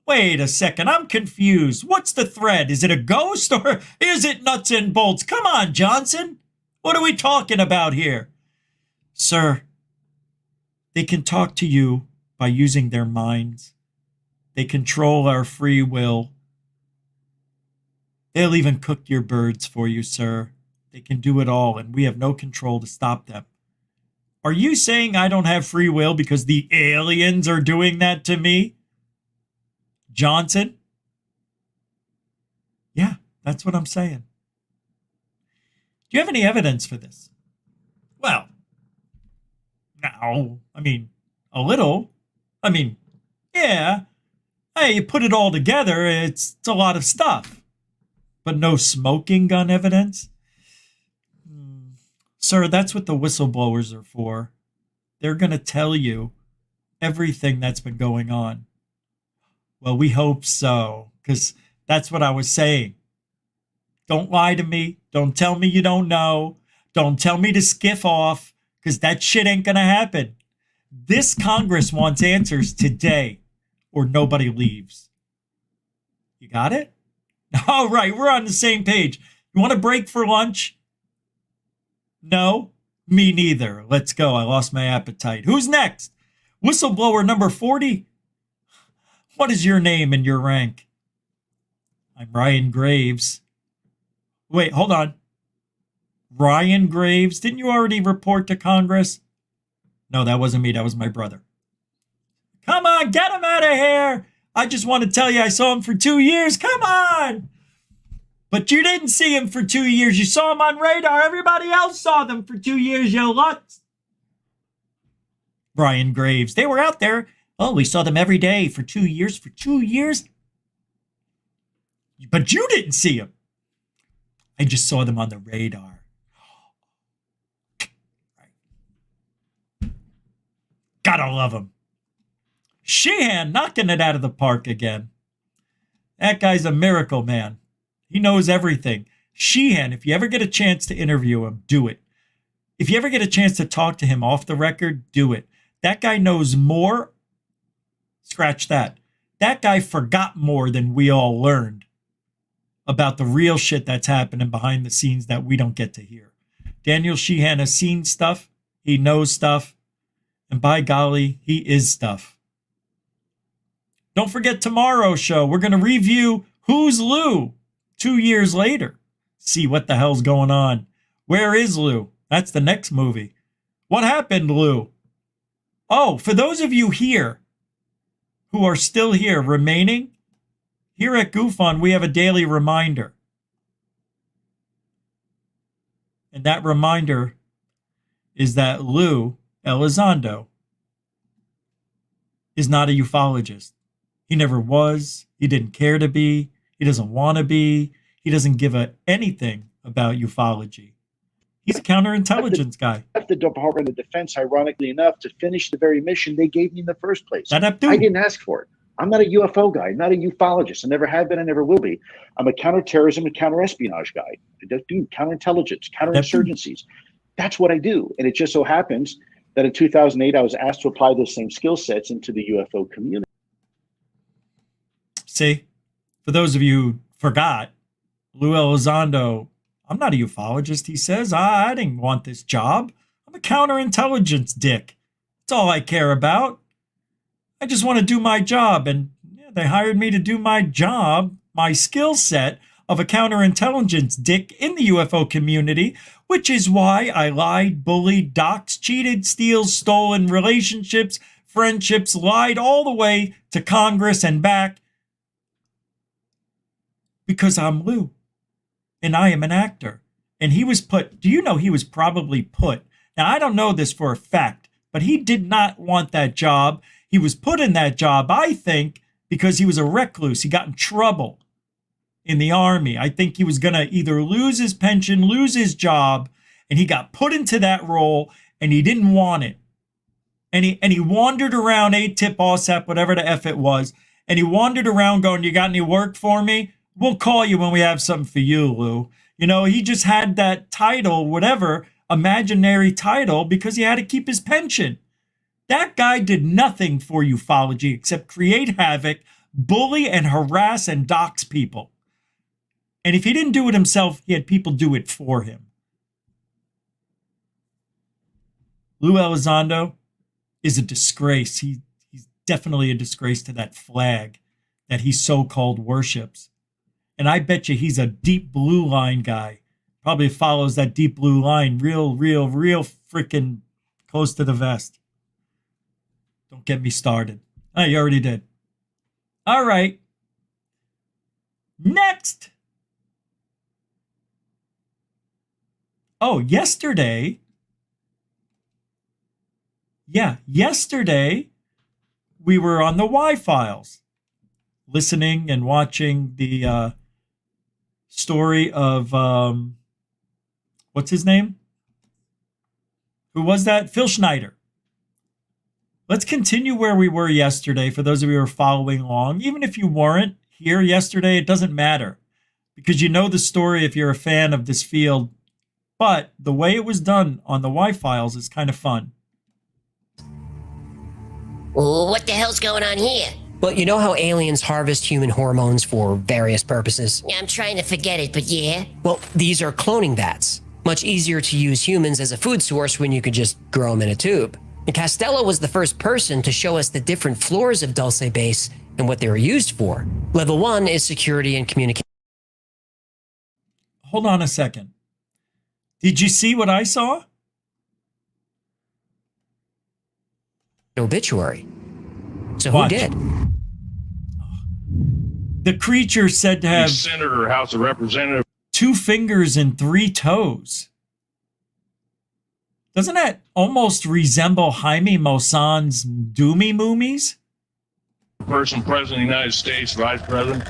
Wait a second, I'm confused. What's the thread? Is it a ghost or is it nuts and bolts? Come on, Johnson. What are we talking about here? Sir, they can talk to you by using their minds. They control our free will. They'll even cook your birds for you, sir. They can do it all, and we have no control to stop them. Are you saying I don't have free will because the aliens are doing that to me? Johnson? Yeah, that's what I'm saying. Do you have any evidence for this? Well, no. I mean, a little. I mean, yeah. Hey, you put it all together, it's a lot of stuff. But no smoking gun evidence? Sir, that's what the whistleblowers are for. They're going to tell you everything that's been going on. Well, we hope so, because that's what I was saying. Don't lie to me. Don't tell me you don't know. Don't tell me to skiff off, because that shit ain't going to happen. This Congress wants answers today, or nobody leaves. You got it? All right, we're on the same page. You want a break for lunch? No, me neither. Let's go. I lost my appetite. Who's next? Whistleblower number 40? What is your name and your rank? I'm Ryan Graves. Wait, hold on. Ryan Graves? Didn't you already report to Congress? No, that wasn't me. That was my brother. Come on, get him out of here. I just want to tell you I saw him for 2 years. Come on. But you didn't see him for 2 years. You saw him on radar. Everybody else saw them for 2 years, you lutz. Brian Graves. They were out there. Oh, we saw them every day for 2 years. For 2 years? But you didn't see them. I just saw them on the radar. Gotta love him. Sheehan knocking it out of the park again. That guy's a miracle, man. He knows everything. Sheehan, if you ever get a chance to interview him, do it. If you ever get a chance to talk to him off the record, do it. That guy knows more. Scratch that. That guy forgot more than we all learned about the real shit that's happening behind the scenes that we don't get to hear. Daniel Sheehan has seen stuff. He knows stuff. And by golly, he is stuff. Don't forget tomorrow's show. We're going to review Who's Lou 2 years later. See what the hell's going on. Where is Lou? That's the next movie. What happened, Lou? Oh, for those of you here who are still here remaining, here at GoofOn, we have a daily reminder. And that reminder is that Lou Elizondo is not a ufologist. He never was. He didn't care to be. He doesn't want to be. He doesn't give anything about ufology. He's a counterintelligence guy. Left the Department of Defense, ironically enough, to finish the very mission they gave me in the first place. That I didn't ask for it. I'm not a UFO guy. I'm not a ufologist. I never have been. I never will be. I'm a counterterrorism and counterespionage guy. I just do counterintelligence, counterinsurgencies. That's what I do. And it just so happens that in 2008, I was asked to apply those same skill sets into the UFO community. See, for those of you who forgot, Lou Elizondo, I'm not a ufologist, he says. I didn't want this job. I'm a counterintelligence dick. That's all I care about. I just want to do my job. And yeah, they hired me to do my job, my skill set of a counterintelligence dick in the UFO community, which is why I lied, bullied, doxed, cheated, stolen relationships, friendships, lied all the way to Congress and back, because I'm Lou and I am an actor. And he was put, do you know he was probably put, now I don't know this for a fact, but he did not want that job. He was put in that job, I think, because he was a recluse. He got in trouble in the army. I think he was going to either lose his pension, lose his job, and he got put into that role and he didn't want it. And he wandered around ATIP, OSAP, whatever the F it was, and he wandered around going, you got any work for me? We'll call you when we have something for you, Lou. You know, he just had that title, whatever, imaginary title, because he had to keep his pension. That guy did nothing for ufology except create havoc, bully and harass and dox people. And if he didn't do it himself, he had people do it for him. Lou Elizondo is a disgrace. He's definitely a disgrace to that flag that he so-called worships. And I bet you he's a deep blue line guy. Probably follows that deep blue line real freaking close to the vest. Don't get me started. Oh, you already did. All right. Next. Oh, yesterday. Yeah, yesterday we were on the Y-Files, listening and watching the story of, what's his name? Who was that? Phil Schneider. Let's continue where we were yesterday for those of you who are following along. Even if you weren't here yesterday, it doesn't matter because you know the story if you're a fan of this field. But the way it was done on the Y-Files is kind of fun. What the hell's going on here? Well, you know how aliens harvest human hormones for various purposes? I'm trying to forget it, but yeah. Well, these are cloning vats. Much easier to use humans as a food source when you could just grow them in a tube. And Costello was the first person to show us the different floors of Dulce Base and what they were used for. Level 1 is security and communication. Hold on a second. Did you see what I saw? Obituary. So Watch. who did? The creature said to have Senator, House of Representatives, 2 fingers and 3 toes. Doesn't that almost resemble Jaime Maussan's Doomy Moomies? person, President of the United States, Vice President,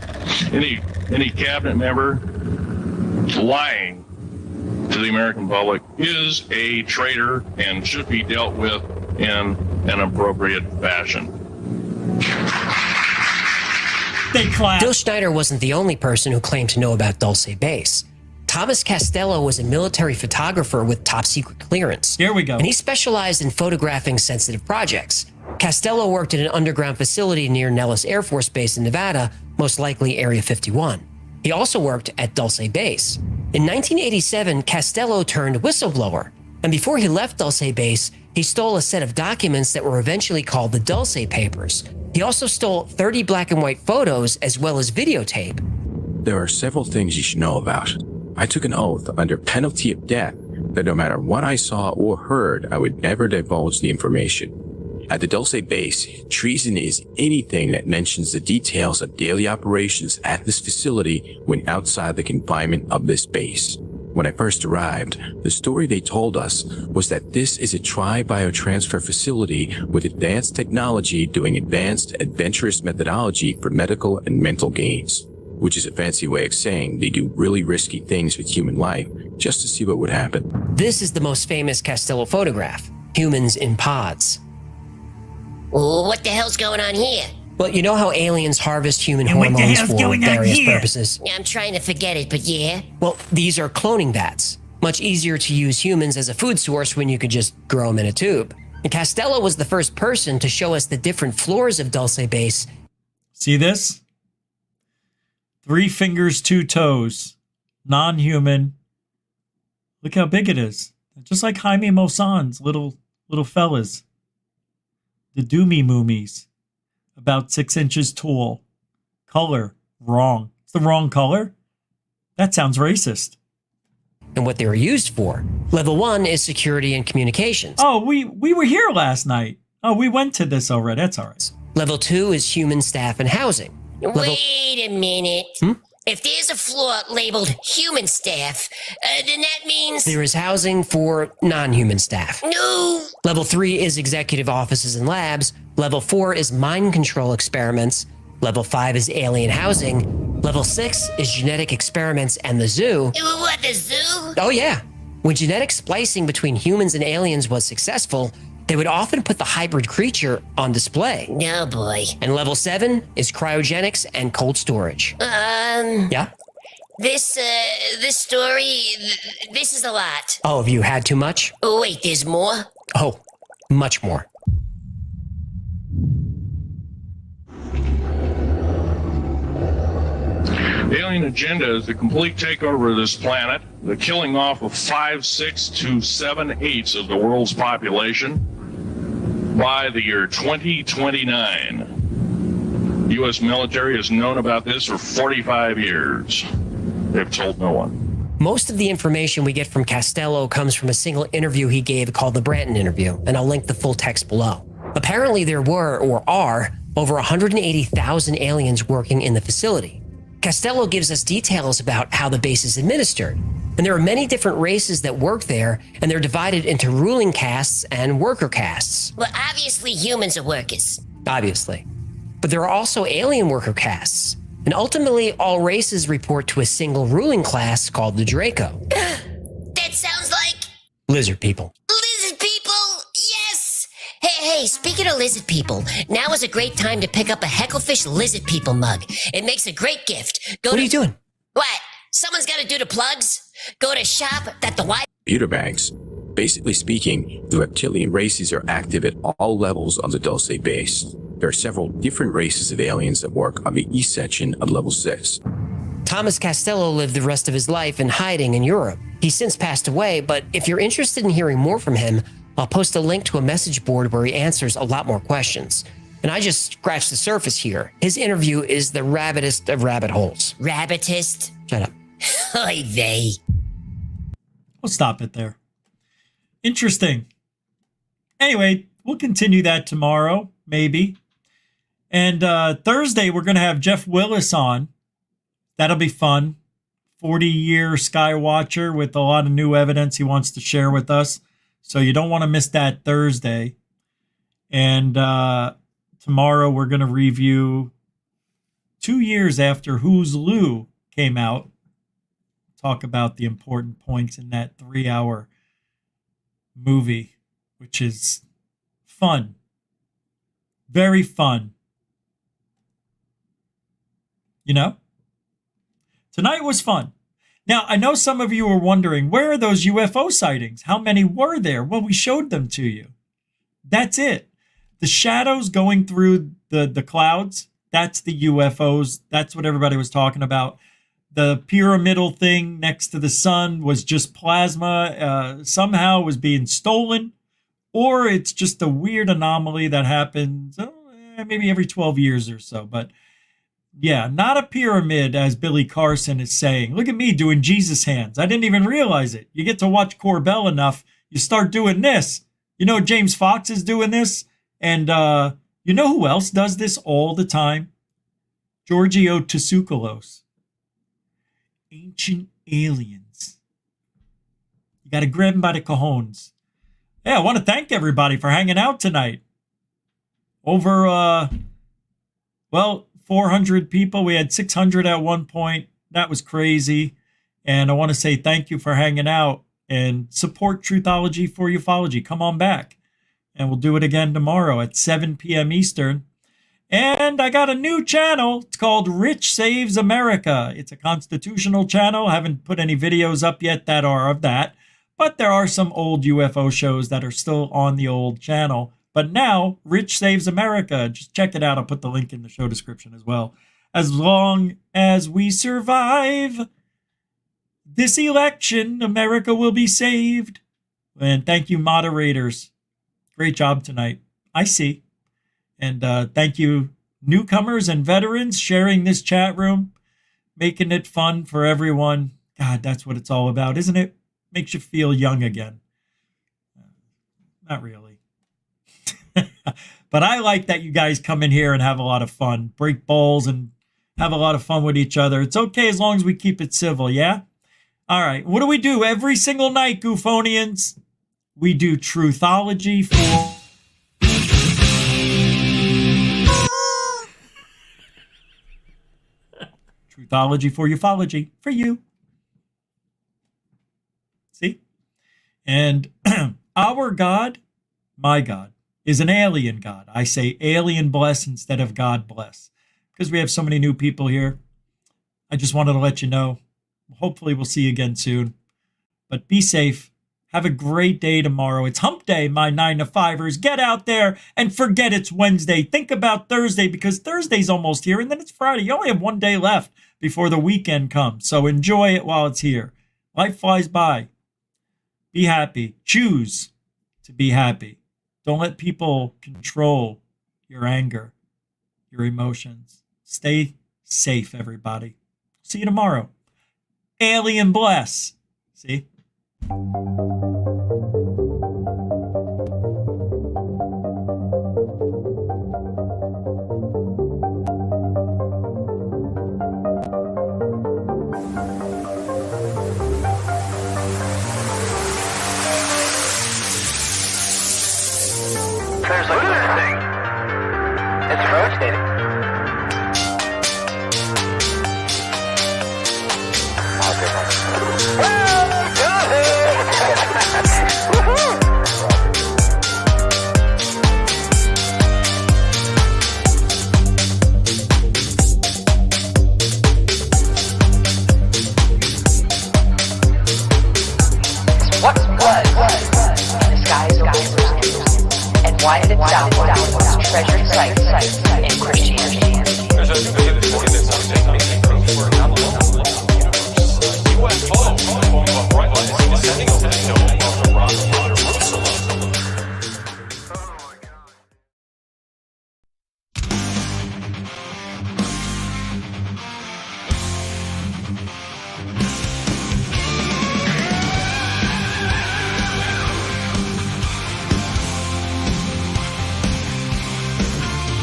any cabinet member lying to the American public is a traitor and should be dealt with in an appropriate fashion. They clap. Phil Schneider wasn't the only person who claimed to know about Dulce Base. Thomas Costello was a military photographer with top secret clearance. Here we go. And he specialized in photographing sensitive projects. Costello worked at an underground facility near Nellis Air Force Base in Nevada, most likely Area 51. He also worked at Dulce Base. In 1987, Costello turned whistleblower, and before he left Dulce Base, he stole a set of documents that were eventually called the Dulce Papers. He also stole 30 black and white photos as well as videotape. There are several things you should know about. I took an oath under penalty of death that no matter what I saw or heard, I would never divulge the information. At the Dulce Base, treason is anything that mentions the details of daily operations at this facility when outside the confinement of this base. When I first arrived, the story they told us was that this is a tri-biotransfer facility with advanced technology doing advanced, adventurous methodology for medical and mental gains, which is a fancy way of saying they do really risky things with human life just to see what would happen. This is the most famous Costello photograph, humans in pods. What the hell's going on here? Well, you know how aliens harvest human hormones for various purposes? I'm trying to forget it, but yeah. Well, these are cloning vats. Much easier to use humans as a food source when you could just grow them in a tube. And Costello was the first person to show us the different floors of Dulce Base. See this? 3 fingers, 2 toes. Non-human. Look how big it is. Just like Jaime Maussan's little fellas. The Doomy Moomies. about 6 inches tall. Color, wrong. It's the wrong color? That sounds racist. And what they were used for. Level 1 is security and communications. Oh, we were here last night. Oh, we went to this already. That's all right. Level 2 is human staff and housing. Wait a minute. If there's a floor labeled human staff, then that means... There is housing for non-human staff. No! Level 3 is executive offices and labs. Level 4 is mind control experiments. Level 5 is alien housing. Level 6 is genetic experiments and the zoo. What, the zoo? Oh yeah. When genetic splicing between humans and aliens was successful, they would often put the hybrid creature on display. Oh boy. And level 7 is cryogenics and cold storage. Yeah? This story, this is a lot. Oh, have you had too much? Oh, wait, there's more? Oh, much more. The alien agenda is the complete takeover of this planet, the killing off of 5/6 to 7/8 of the world's population by the year 2029. The U.S. military has known about this for 45 years. They've told no one. Most of the information we get from Costello comes from a single interview he gave called the Branton interview, and I'll link the full text below. Apparently there were, or are, over 180,000 aliens working in the facility. Costello gives us details about how the base is administered. And there are many different races that work there, and they're divided into ruling castes and worker castes. Well, obviously humans are workers. Obviously. But there are also alien worker castes. And ultimately, all races report to a single ruling class called the Draco. That sounds like... Lizard people. Lizard people! Yes! Hey, speaking of lizard people, now is a great time to pick up a Hecklefish Lizard People mug. It makes a great gift. What are you doing? What? Someone's got to do the plugs? Go to shop.the... Computer banks. Basically speaking, the reptilian races are active at all levels of the Dulce base. There are several different races of aliens that work on the east section of level 6. Thomas Costello lived the rest of his life in hiding in Europe. He's since passed away, but if you're interested in hearing more from him, I'll post a link to a message board where he answers a lot more questions. And I just scratched the surface here. His interview is the rabbitest of rabbit holes. Rabbitest? Shut up. Oy vey. We'll stop it there. Interesting. Anyway, we'll continue that tomorrow, maybe. And Thursday, we're going to have Jeff Willis on. That'll be fun. 40-year sky watcher with a lot of new evidence he wants to share with us. So you don't want to miss that Thursday. And tomorrow, we're going to review 2 years after Who's Lou came out. Talk about the important points in that 3-hour movie, which is fun. Very fun. You know? Tonight was fun. Now, I know some of you are wondering, where are those UFO sightings? How many were there? Well, we showed them to you. That's it. The shadows going through the clouds, that's the UFOs. That's what everybody was talking about. The pyramidal thing next to the sun was just plasma. Somehow it was being stolen. Or it's just a weird anomaly that happens maybe every 12 years or so. But yeah, not a pyramid, as Billy Carson is saying. Look at me doing Jesus hands. I didn't even realize it. You get to watch Corbell enough, you start doing this. You know, James Fox is doing this. And you know who else does this all the time? Giorgio Tsoukalos. Ancient aliens. You got to grab them by the cojones. Yeah, I want to thank everybody for hanging out tonight. Over, 400 people. We had 600 at one point. That was crazy. And I want to say thank you for hanging out and support Truthology for Ufology. Come on back. And we'll do it again tomorrow at 7 p.m. Eastern. And I got a new channel. It's called Rich Saves America. It's a constitutional channel. I haven't put any videos up yet that are of that. But there are some old UFO shows that are still on the old channel. But now, Rich Saves America. Just check it out. I'll put the link in the show description as well. As long as we survive this election, America will be saved. And thank you, moderators. Great job tonight. I see. And thank you, newcomers and veterans sharing this chat room, making it fun for everyone. God, that's what it's all about, isn't it? Makes you feel young again. Not really. But I like that you guys come in here and have a lot of fun, break balls and have a lot of fun with each other. It's okay as long as we keep it civil, yeah? All right, what do we do every single night, Goofonians? We do Truthology for... Truthology for ufology, for you. See? And our God, my God, is an alien God. I say alien bless instead of God bless because we have so many new people here. I just wanted to let you know. Hopefully we'll see you again soon. But be safe. Have a great day tomorrow. It's hump day, my 9 to 5ers. Get out there and forget it's Wednesday. Think about Thursday because Thursday's almost here and then it's Friday. You only have one day left before the weekend comes. So enjoy it while it's here. Life flies by. Be happy. Choose to be happy. Don't let people control your anger, your emotions. Stay safe, everybody. See you tomorrow. Alien bless. See? There's a lunar thing. It's rotating. What was in the skies over Jerusalem? And why did it sound like it was treasured sites in Christianity?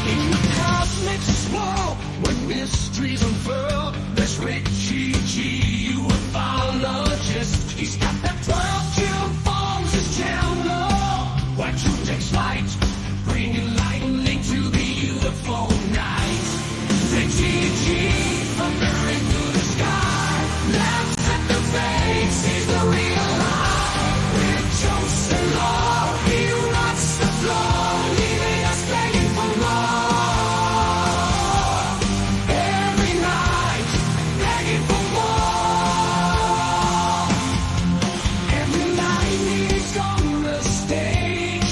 In the cosmic swirl, when mysteries unfurl, there's Richie G, ufologist. He's got the 12 cube forms his channel. Where truth takes flight, bringing lightning to the UFO night. Richie G, thundering through the sky, laughs at the face, sees the real life. With jokes and law, he rots the floor, leaving us begging for more. Every night, begging for more. Every night he's on the stage,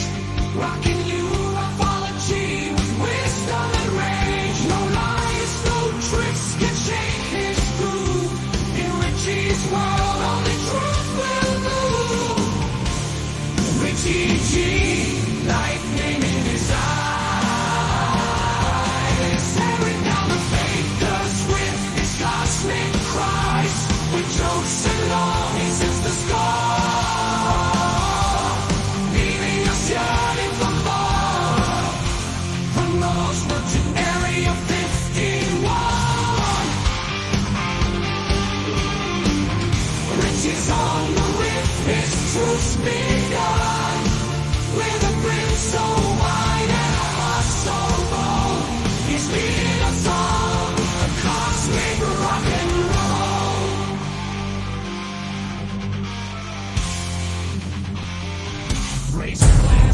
rocking ufology with wisdom and rage. No lies, no tricks can shake his groove. In Richie's world, only truth will move. Richie G, lightning in his eyes, staring down the fakers with his cosmic cries. With jokes and law, he sets the score, leaving us yearning for more. From Rosewood to Area 51, Richie's on the riff, his truth's begun. With a grin so wide and a heart so bold, he's leading us on a cosmic rock and roll. Raise a flag.